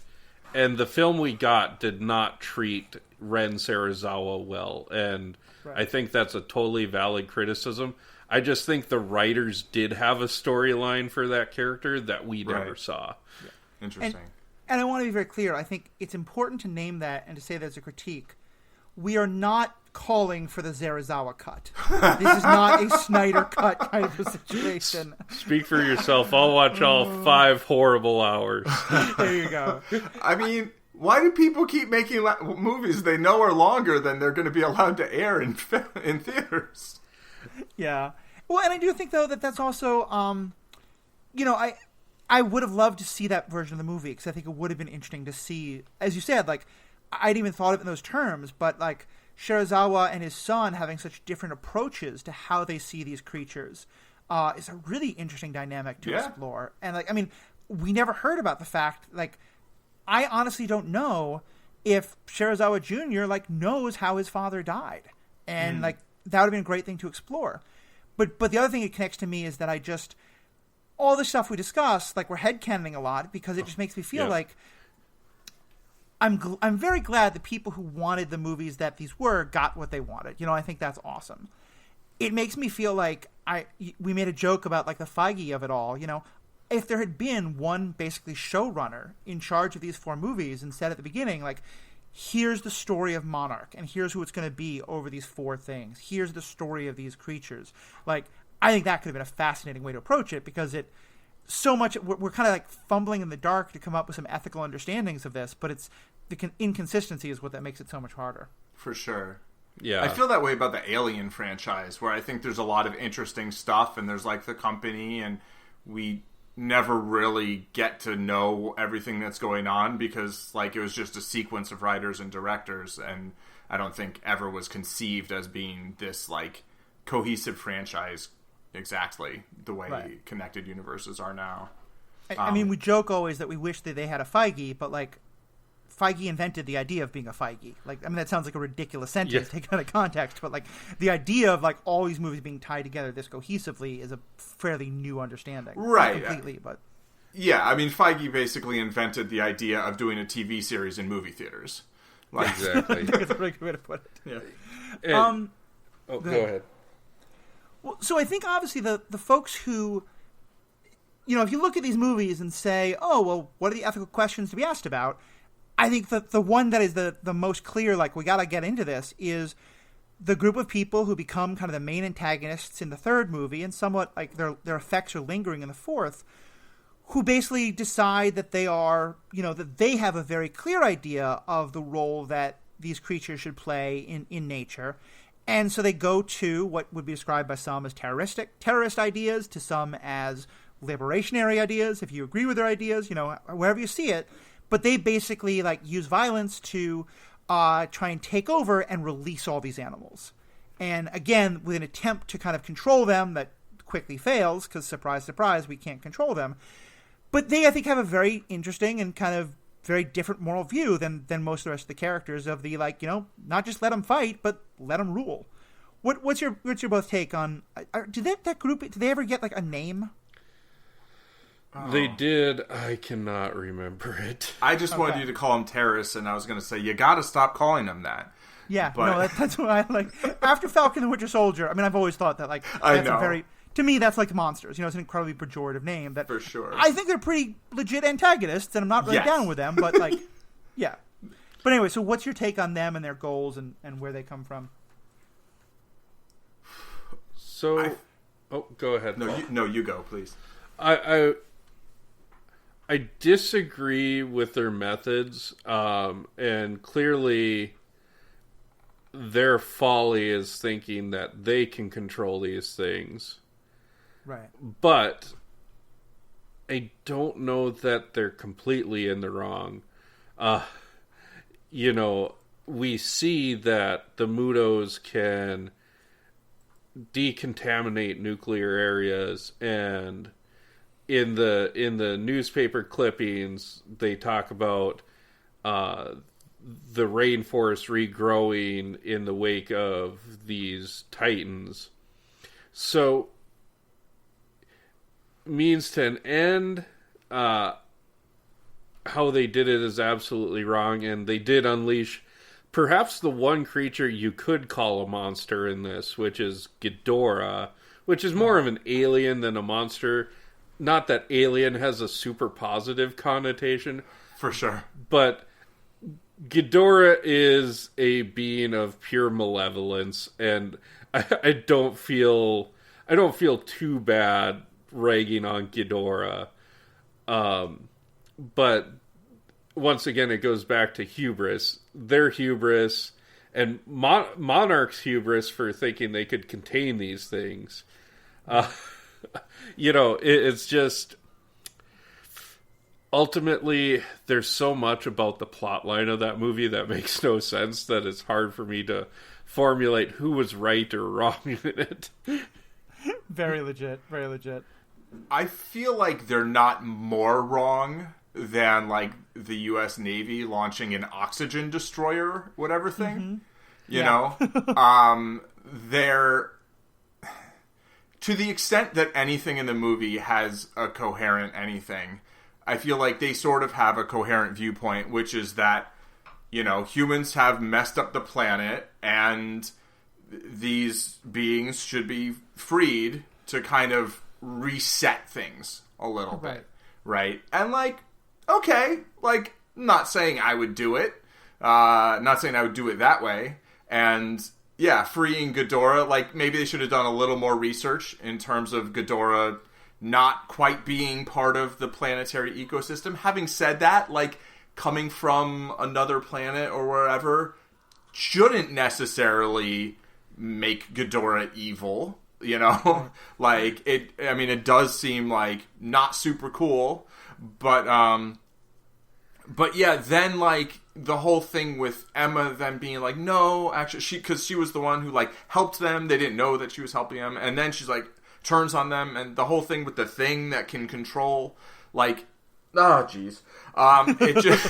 and the film we got did not treat Ren Serizawa well, and right. I think that's a totally valid criticism. I just think the writers did have a storyline for that character that we never saw. Yeah. Interesting. And I want to be very clear. I think it's important to name that and to say there's a critique. We are not calling for the Serizawa cut. This is not a Snyder cut kind of a situation. Speak for yourself. I'll watch all 5 horrible hours. There you go. I mean, why do people keep making movies they know are longer than they're going to be allowed to air in theaters? Yeah. Well, and I do think, though, that that's also, I would have loved to see that version of the movie, because I think it would have been interesting to see, as you said, like, I hadn't even thought of it in those terms, but, like, Serizawa and his son having such different approaches to how they see these creatures is a really interesting dynamic to explore. And, like, I mean, we never heard about the fact, like, I honestly don't know if Serizawa Jr., like, knows how his father died. And, like, that would have been a great thing to explore. But the other thing it connects to me is that I just, all the stuff we discussed, like, we're headcanoning a lot because it just makes me feel like I'm very glad the people who wanted the movies that these were got what they wanted. You know, I think that's awesome. It makes me feel like we made a joke about, like, the Feige of it all. You know, if there had been one basically showrunner in charge of these 4 movies and said at the beginning, like, here's the story of Monarch and here's who it's going to be over these 4 things. Here's the story of these creatures. Like, I think that could have been a fascinating way to approach it, because it so much we're kind of like fumbling in the dark to come up with some ethical understandings of this, but it's the inconsistency is what that makes it so much harder. For sure. Yeah. I feel that way about the Alien franchise, where I think there's a lot of interesting stuff, and there's like the company, and we never really get to know everything that's going on because, like, it was just a sequence of writers and directors, and I don't think ever was conceived as being this, like, cohesive franchise exactly the way connected universes are now. I mean, we joke always that we wish that they had a Feige, but, like, Feige invented the idea of being a Feige. Like, I mean, that sounds like a ridiculous sentence taken out of context, but, like, the idea of, like, all these movies being tied together this cohesively is a fairly new understanding. Right. Not completely, but... Yeah, I mean, Feige basically invented the idea of doing a TV series in movie theaters. Like, exactly. I think that's a pretty good way to put it. Yeah. Go ahead. Well, so I think, obviously, the folks who... You know, if you look at these movies and say, oh, well, what are the ethical questions to be asked about? I think that the one that is the most clear, like, we got to get into this, is the group of people who become kind of the main antagonists in the 3rd movie, and somewhat, like, their effects are lingering in the 4th, who basically decide that they are, you know, that they have a very clear idea of the role that these creatures should play in nature. And so they go to what would be described by some as terrorist ideas, to some as liberationary ideas, if you agree with their ideas, you know, wherever you see it. But they basically, like, use violence to try and take over and release all these animals. And again, with an attempt to kind of control them that quickly fails, because surprise, surprise, we can't control them. But they, I think, have a very interesting and kind of very different moral view than most of the rest of the characters of the, like, you know, not just let them fight, but let them rule. What's your both take on? Did that group? Did they ever get, like, a name? They did. I cannot remember it. I just wanted you to call them terrorists, and I was going to say, you got to stop calling them that. Yeah, but... no, that's what I like. After Falcon and Winter Soldier, I mean, I've always thought that, like, that's a very, to me, that's like monsters. You know, it's an incredibly pejorative name. That for sure. I think they're pretty legit antagonists, and I'm not really down with them, but, like, yeah. But anyway, so what's your take on them and their goals and where they come from? So, go ahead. No, you go, please. I disagree with their methods, and clearly their folly is thinking that they can control these things. Right. But I don't know that they're completely in the wrong. We see that the Mutos can decontaminate nuclear areas, and in the newspaper clippings they talk about the rainforest regrowing in the wake of these titans. So, means to an end. How they did it is absolutely wrong, and they did unleash perhaps the one creature you could call a monster in this, which is Ghidorah, which is more of an alien than a monster. Not that alien has a super positive connotation. For sure. But Ghidorah is a being of pure malevolence, and I don't feel too bad ragging on Ghidorah. But once again, it goes back to hubris. Their hubris and Monarch's hubris for thinking they could contain these things. It's just... Ultimately, there's so much about the plot line of that movie that makes no sense that it's hard for me to formulate who was right or wrong in it. Very legit. Very legit. I feel like they're not more wrong than, like, the U.S. Navy launching an oxygen destroyer, whatever thing. You know? They're... To the extent that anything in the movie has a coherent anything... I feel like they sort of have a coherent viewpoint, which is that, humans have messed up the planet, and these beings should be freed to kind of reset things a little bit. Right? And, okay, not saying I would do it. Not saying I would do it that way. And, yeah, freeing Ghidorah, maybe they should have done a little more research in terms of Ghidorah not quite being part of the planetary ecosystem. Having said that, coming from another planet or wherever shouldn't necessarily make Ghidorah evil, it does seem not super cool, but yeah, then the whole thing with Emma then being no, actually, because she was the one who helped them. They didn't know that she was helping them, and then she's turns on them, and the whole thing with the thing that can control, it just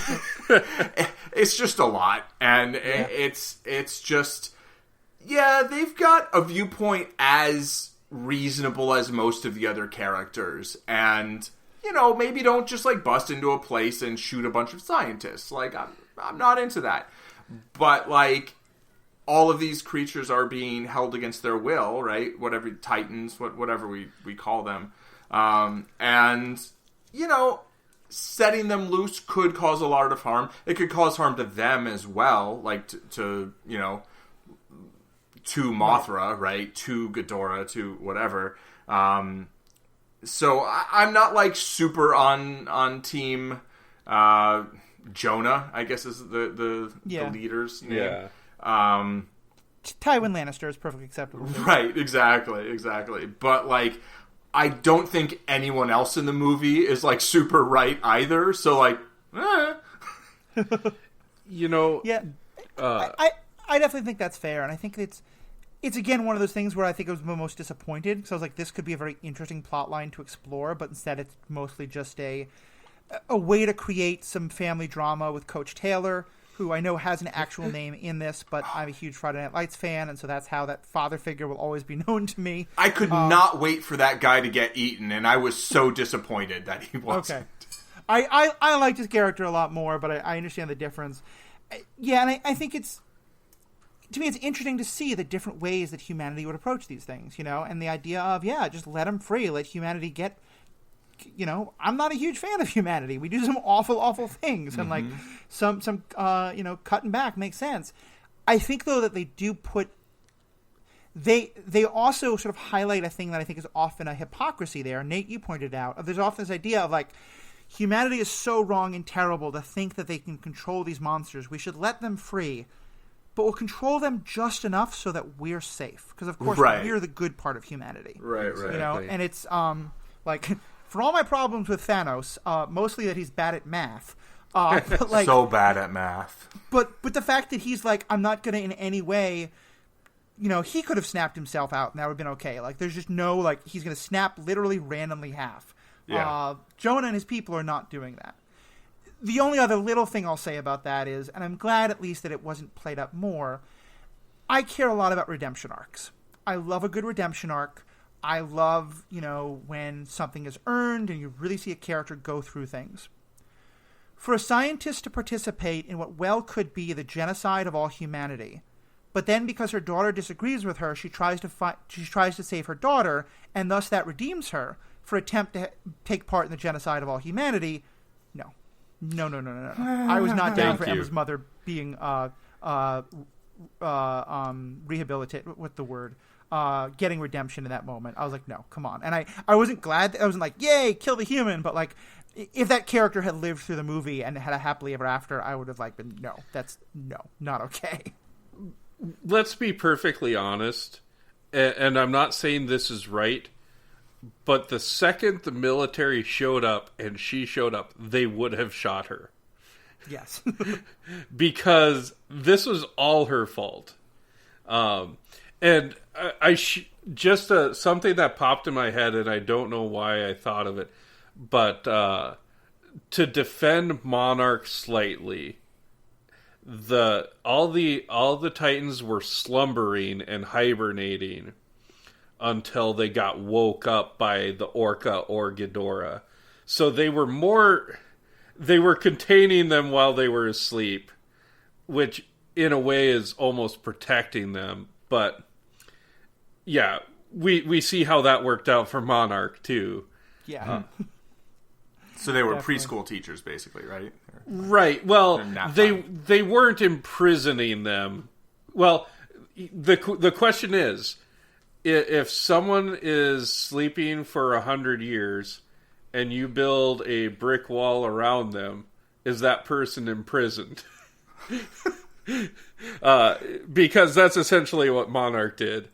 it's just a lot, and it's just, yeah, they've got a viewpoint as reasonable as most of the other characters, and maybe don't just bust into a place and shoot a bunch of scientists. I'm not into that, but all of these creatures are being held against their will, right? Whatever, titans, whatever we call them. And, setting them loose could cause a lot of harm. It could cause harm to them as well, to Mothra, right? To Ghidorah, to whatever. So I'm not, super on team Jonah, I guess is the leader's name. Yeah. Tywin Lannister is perfectly acceptable. Right, exactly. But, I don't think anyone else in the movie is, super right either, so, Yeah. I definitely think that's fair, and I think it's again one of those things where I think I was the most disappointed, because I was this could be a very interesting plot line to explore, but instead it's mostly just a way to create some family drama with Coach Taylor, who I know has an actual name in this, but I'm a huge Friday Night Lights fan, and so that's how that father figure will always be known to me. I could not wait for that guy to get eaten, and I was so disappointed that he wasn't. Okay. I liked his character a lot more, but I understand the difference. Yeah, and I think to me, it's interesting to see the different ways that humanity would approach these things, and the idea of, just let them free, let humanity get... I'm not a huge fan of humanity. We do some awful, awful things, and some cutting back makes sense. I think though that they do put they also sort of highlight a thing that I think is often a hypocrisy there. Nate, you pointed out there's often this idea of humanity is so wrong and terrible to think that they can control these monsters. We should let them free, but we'll control them just enough so that we're safe. Because, of course, we're the good part of humanity. Right. You know, and it's, like, for all my problems with Thanos, mostly that he's bad at math. But like, so bad at math. But the fact that he's like, I'm not going to in any way, you know, he could have snapped himself out and that would have been okay. Like, there's just no, like, he's going to snap literally randomly half. Yeah. Jonah and his people are not doing that. The only other little thing I'll say about that is, and I'm glad at least that it wasn't played up more, I care a lot about redemption arcs. I love a good redemption arc. I love, you know, when something is earned and you really see a character go through things. For a scientist to participate in what well could be the genocide of all humanity, but then because her daughter disagrees with her, she tries to save her daughter, and thus that redeems her for attempt to take part in the genocide of all humanity. No. I was not down for Emma's mother being rehabilitated. What's the word? Getting redemption in that moment. I was like, no, come on. And I wasn't glad. I wasn't like, yay, kill the human. But like, if that character had lived through the movie and had a happily ever after, I would have like been, not okay. Let's be perfectly honest, and I'm not saying this is right, but the second the military showed up and she showed up, they would have shot her. Yes. Because this was all her fault. And just something that popped in my head, and I don't know why I thought of it, but to defend Monarch slightly, all the Titans were slumbering and hibernating until they got woke up by the Orca or Ghidorah. So they were containing them while they were asleep, which in a way is almost protecting them. But yeah, we see how that worked out for Monarch too. Yeah. So they were preschool teachers, basically, right? Right. Well, they weren't imprisoning them. Well, the question is, if someone is sleeping for 100 years and you build a brick wall around them, is that person imprisoned? Because that's essentially what Monarch did.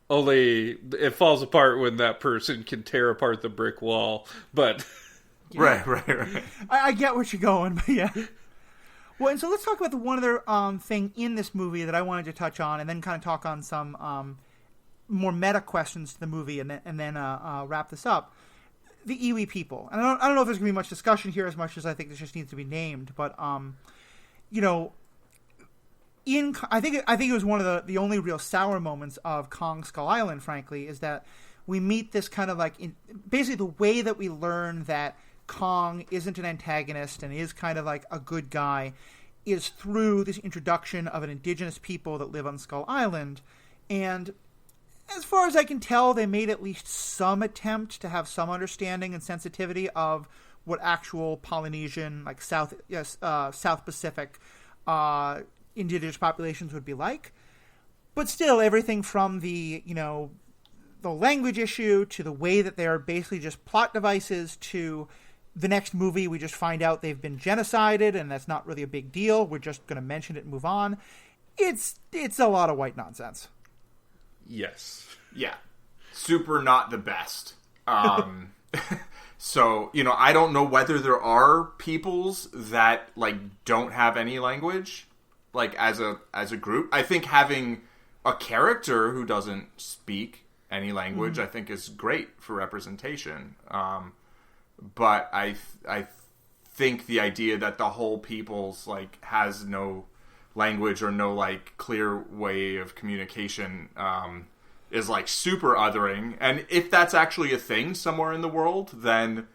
Only it falls apart when that person can tear apart the brick wall. But right. I get where you're going, but yeah. Well, and so let's talk about the one other thing in this movie that I wanted to touch on, and then kind of talk on some more meta questions to the movie, and then wrap this up. The Iwi people, and I don't know if there's gonna be much discussion here as much as I think this just needs to be named, but you know. I think it was one of the only real sour moments of Kong Skull Island, frankly, is that we meet this kind of like basically the way that we learn that Kong isn't an antagonist and is kind of like a good guy is through this introduction of an indigenous people that live on Skull Island. And as far as I can tell, they made at least some attempt to have some understanding and sensitivity of what actual Polynesian, like South Pacific indigenous populations would be like. But still, everything from the language issue to the way that they're basically just plot devices to the next movie we just find out they've been genocided and that's not really a big deal. We're just going to mention it and move on. It's a lot of white nonsense. Yes. Yeah. Super not the best. So, I don't know whether there are peoples that like don't have any language. Like as a group, I think having a character who doesn't speak any language, I think is great for representation. But I think the idea that the whole people's like has no language or no like clear way of communication is like super othering. And if that's actually a thing somewhere in the world, then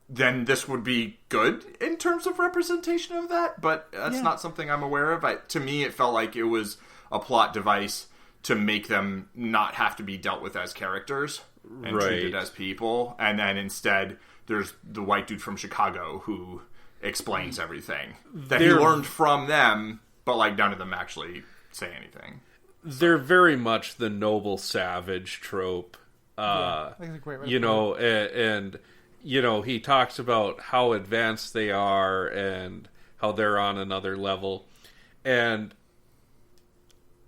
this would be good in terms of representation of that, but that's not something I'm aware of. To me, it felt like it was a plot device to make them not have to be dealt with as characters and treated as people, and then instead there's the white dude from Chicago who explains everything that he learned from them, but like none of them actually say anything. They're very much the noble savage trope, that's a great way to and he talks about how advanced they are and how they're on another level. And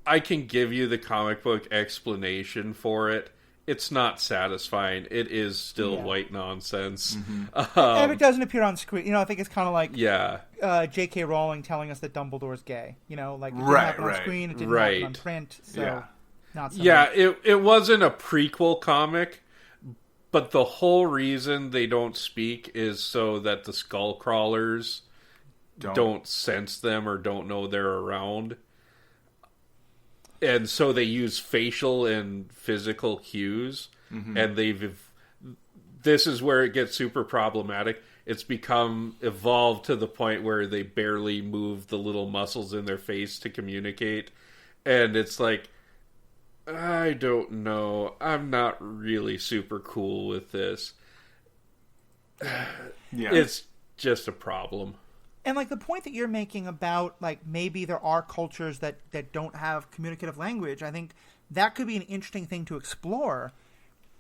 I can give you the comic book explanation for it. It's not satisfying. It is still white nonsense. And it doesn't appear on screen. I think it's kind of like J.K. Rowling telling us that Dumbledore's gay. It didn't happen on screen, it didn't happen on print, so not so much. It wasn't a prequel comic, but the whole reason they don't speak is so that the skull crawlers don't sense them or don't know they're around. And so they use facial and physical cues, and this is where it gets super problematic. It's evolved to the point where they barely move the little muscles in their face to communicate. And it's like, I don't know. I'm not really super cool with this. It's just a problem. And, the point that you're making about, maybe there are cultures that don't have communicative language, I think that could be an interesting thing to explore.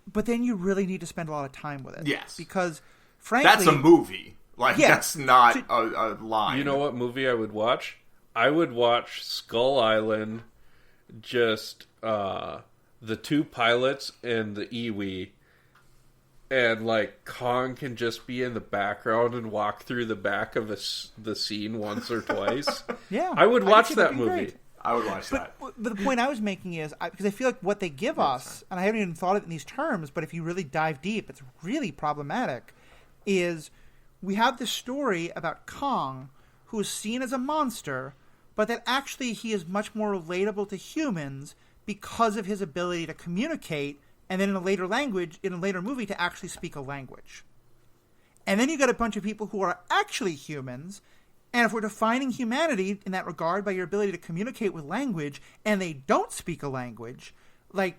But then you really need to spend a lot of time with it. Yes. Because, frankly... That's a movie. That's not a line. You know what movie I would watch? I would watch Skull Island, just the two pilots and the Iwi. And, Kong can just be in the background and walk through the back of the scene once or twice. I would watch that movie. Great. I would watch that. But the point I was making is, because I feel like what they give us, and I haven't even thought of it in these terms, but if you really dive deep, it's really problematic, is we have this story about Kong, who is seen as a monster, but that actually he is much more relatable to humans because of his ability to communicate, and then in a later movie, to actually speak a language. And then you got a bunch of people who are actually humans, and if we're defining humanity in that regard by your ability to communicate with language, and they don't speak a language, there's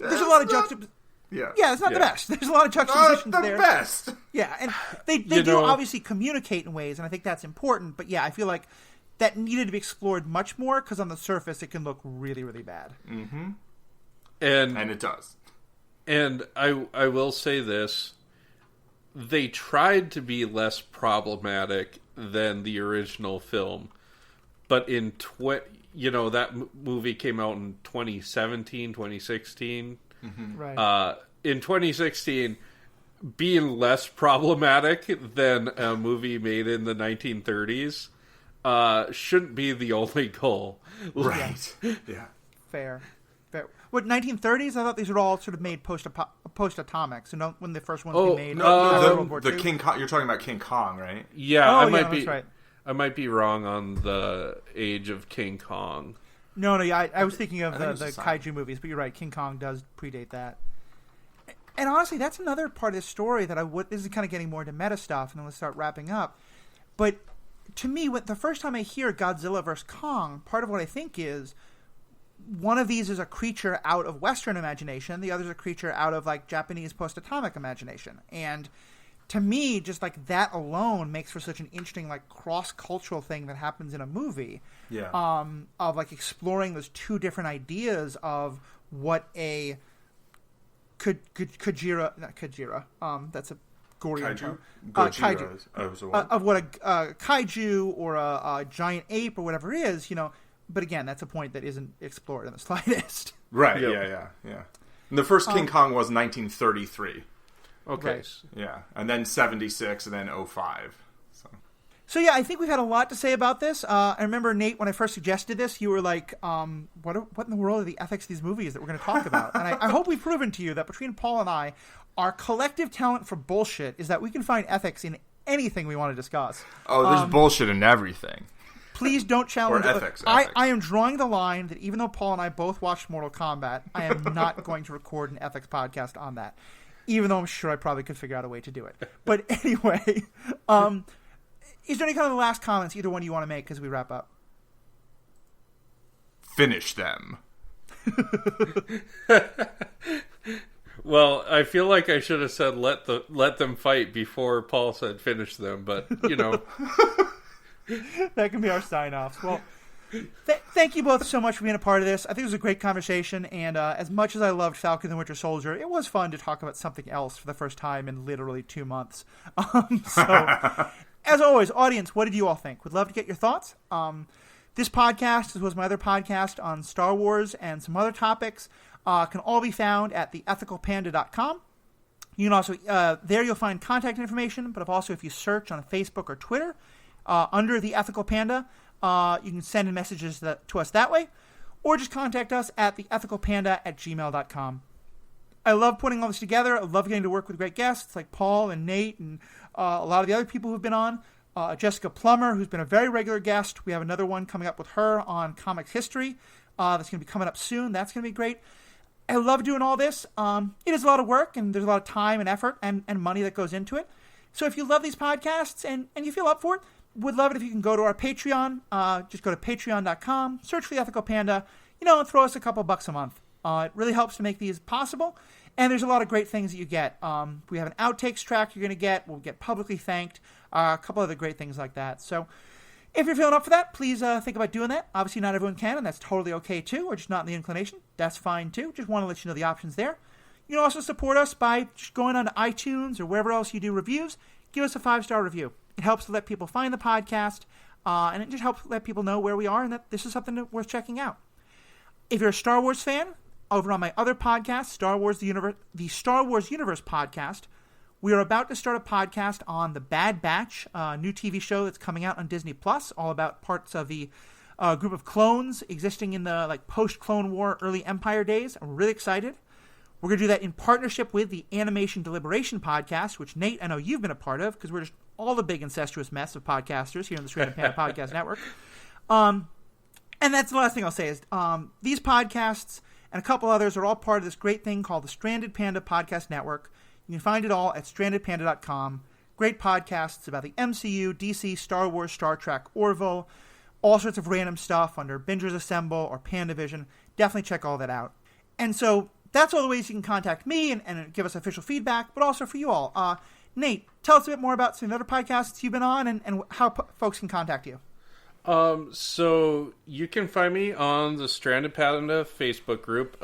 a lot of juxtaposition. It's not the best. There's a lot of juxtapositions there. The best. Yeah, and they do obviously communicate in ways, and I think that's important, but I feel like that needed to be explored much more, because on the surface it can look really, really bad. Mm-hmm. And it does. And I will say this. They tried to be less problematic than the original film. But in that movie came out in 2017, 2016. Mm-hmm. Right. In 2016, being less problematic than a movie made in the 1930s shouldn't be the only goal. Right. Yeah. Fair. What, 1930s? I thought these were all sort of made post-atomic. So when the first ones were made. The King Kong. You're talking about King Kong, right? Yeah, that's right. I might be wrong on the age of King Kong. No, I was thinking of the kaiju movies, but you're right. King Kong does predate that. And honestly, that's another part of this story that this is kind of getting more into meta stuff, and then let's start wrapping up. But to me, the first time I hear Godzilla vs. Kong, part of what I think is, one of these is a creature out of Western imagination. The other is a creature out of Japanese post-atomic imagination. And to me, just that alone makes for such an interesting cross-cultural thing that happens in a movie. Yeah. Of exploring those two different ideas of what a Kajira. That's a Goryeo term. Kaiju. Of what a kaiju or a giant ape or whatever is, But again, that's a point that isn't explored in the slightest. Right, yeah. And the first King Kong was 1933. Okay. Right. Yeah, and then 76, and then 05. So yeah, I think we've had a lot to say about this. I remember, Nate, when I first suggested this, you were like, what in the world are the ethics of these movies that we're going to talk about? And I hope we've proven to you that between Paul and I, our collective talent for bullshit is that we can find ethics in anything we want to discuss. Oh, there's bullshit in everything. Please don't challenge... Or ethics. I am drawing the line that even though Paul and I both watched Mortal Kombat, I am not going to record an ethics podcast on that. Even though I'm sure I probably could figure out a way to do it. But anyway, is there any kind of last comments either one you want to make as we wrap up? Finish them. Well, I feel like I should have said let them fight before Paul said finish them, but That can be our sign-offs. Well, thank you both so much for being a part of this. I think it was a great conversation, and as much as I loved Falcon and the Winter Soldier, it was fun to talk about something else for the first time in literally 2 months. So, as always, audience, what did you all think? Would love to get your thoughts. This podcast, as well as my other podcast on Star Wars and some other topics, can all be found at theethicalpanda.com. You can also, there you'll find contact information, but also if you search on Facebook or Twitter under The Ethical Panda, you can send in messages to us that way, or just contact us at theethicalpanda@gmail.com. I love putting all this together. I love getting to work with great guests like Paul and Nate and a lot of the other people who've been on. Jessica Plummer, who's been a very regular guest. We have another one coming up with her on comics history. That's going to be coming up soon. That's going to be great. I love doing all this. It is a lot of work, and there's a lot of time and effort and money that goes into it. So if you love these podcasts and you feel up for it, would love it if you can go to our Patreon. Just go to patreon.com, search for The Ethical Panda, and throw us a couple bucks a month. It really helps to make these possible. And there's a lot of great things that you get. We have an outtakes track you're going to get. We'll get publicly thanked. A couple other great things like that. So if you're feeling up for that, please think about doing that. Obviously, not everyone can, and that's totally okay, too, or just not in the inclination. That's fine, too. Just want to let you know the options there. You can also support us by just going on to iTunes or wherever else you do reviews. Give us a 5-star review. It helps to let people find the podcast, and it just helps let people know where we are and that this is something worth checking out. If you're a Star Wars fan, over on my other podcast, the Star Wars Universe podcast, we are about to start a podcast on The Bad Batch, a new TV show that's coming out on Disney Plus, all about parts of the group of clones existing in the post-Clone War, early Empire days. I'm really excited. We're going to do that in partnership with the Animation Deliberation podcast, which, Nate, I know you've been a part of, because we're just all the big incestuous mess of podcasters here in the Stranded Panda Podcast Network. And that's the last thing I'll say is these podcasts and a couple others are all part of this great thing called the Stranded Panda Podcast Network. You can find it all at strandedpanda.com. Great podcasts about the MCU, DC, Star Wars, Star Trek, Orville, all sorts of random stuff under Bingers Assemble or Pandavision. Definitely check all that out. And so that's all the ways you can contact me and give us official feedback, but also for you all. Nate, tell us a bit more about some of the other podcasts you've been on and how folks can contact you. So you can find me on the Stranded Panda Facebook group.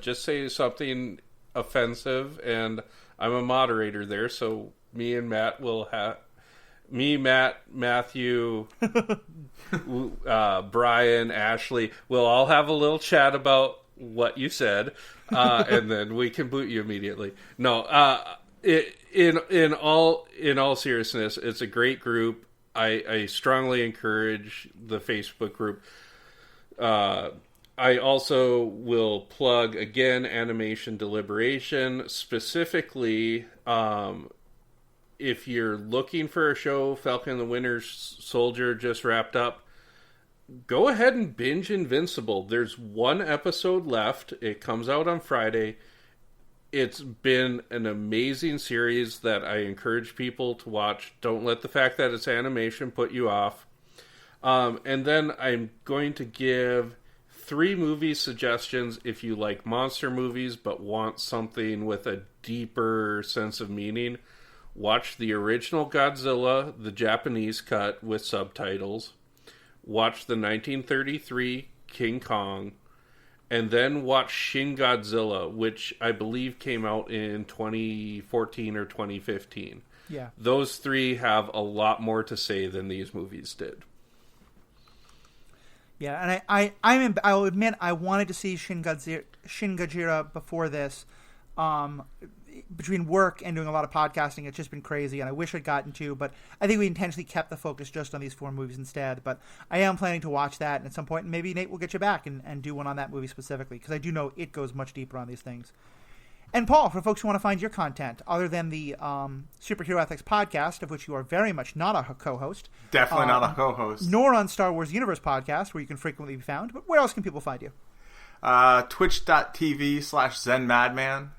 Just say something offensive, and I'm a moderator there, so me and Matt will have... Matthew, Brian, Ashley, we'll all have a little chat about what you said, and then we can boot you immediately. No, in all seriousness, it's a great group. I strongly encourage the Facebook group. I also will plug, again, Animation Deliberation. Specifically, if you're looking for a show, Falcon and the Winter Soldier just wrapped up, go ahead and binge Invincible. There's one episode left. It comes out on Friday. It's been an amazing series that I encourage people to watch. Don't let the fact that it's animation put you off. And then I'm going to give 3 movie suggestions if you like monster movies but want something with a deeper sense of meaning. Watch the original Godzilla, the Japanese cut with subtitles. Watch the 1933 King Kong. And then watch Shin Godzilla, which I believe came out in 2014 or 2015. Yeah. Those 3 have a lot more to say than these movies did. Yeah, and I'll admit I wanted to see Shin Godzilla before this. Between work and doing a lot of podcasting, it's just been crazy, and I wish I'd gotten to, but I think we intentionally kept the focus just on these 4 movies instead. But I am planning to watch that, and at some point, maybe Nate will get you back and do one on that movie specifically, because I do know it goes much deeper on these things. And Paul, for folks who want to find your content, other than the Superhero Ethics podcast, of which you are very much not a co-host. Definitely not a co-host. Nor on Star Wars Universe podcast, where you can frequently be found. But where else can people find you? Twitch.tv/ZenMadman.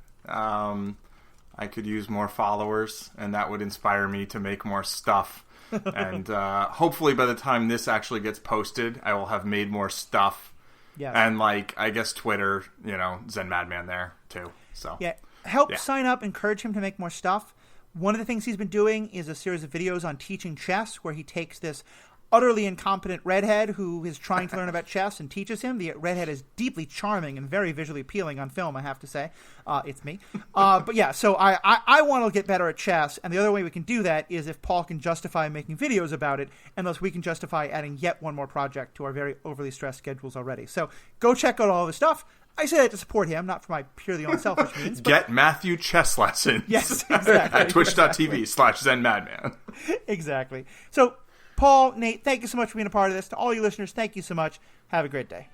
I could use more followers, and that would inspire me to make more stuff. And hopefully by the time this actually gets posted, I will have made more stuff. Yeah. And, I guess Twitter, Zen Madman there, too. So yeah, sign up, encourage him to make more stuff. One of the things he's been doing is a series of videos on teaching chess, where he takes this utterly incompetent redhead who is trying to learn about chess and teaches him. The redhead is deeply charming and very visually appealing on film, I have to say. It's me. But yeah, so I want to get better at chess, and the other way we can do that is if Paul can justify making videos about it, and thus we can justify adding yet one more project to our very overly stressed schedules already. So go check out all this stuff. I say that to support him, not for my purely own selfish means. But... Get Matthew chess lessons. Yes, exactly. At twitch.tv/ZenMadman. Exactly. So, Paul, Nate, thank you so much for being a part of this. To all you listeners, thank you so much. Have a great day.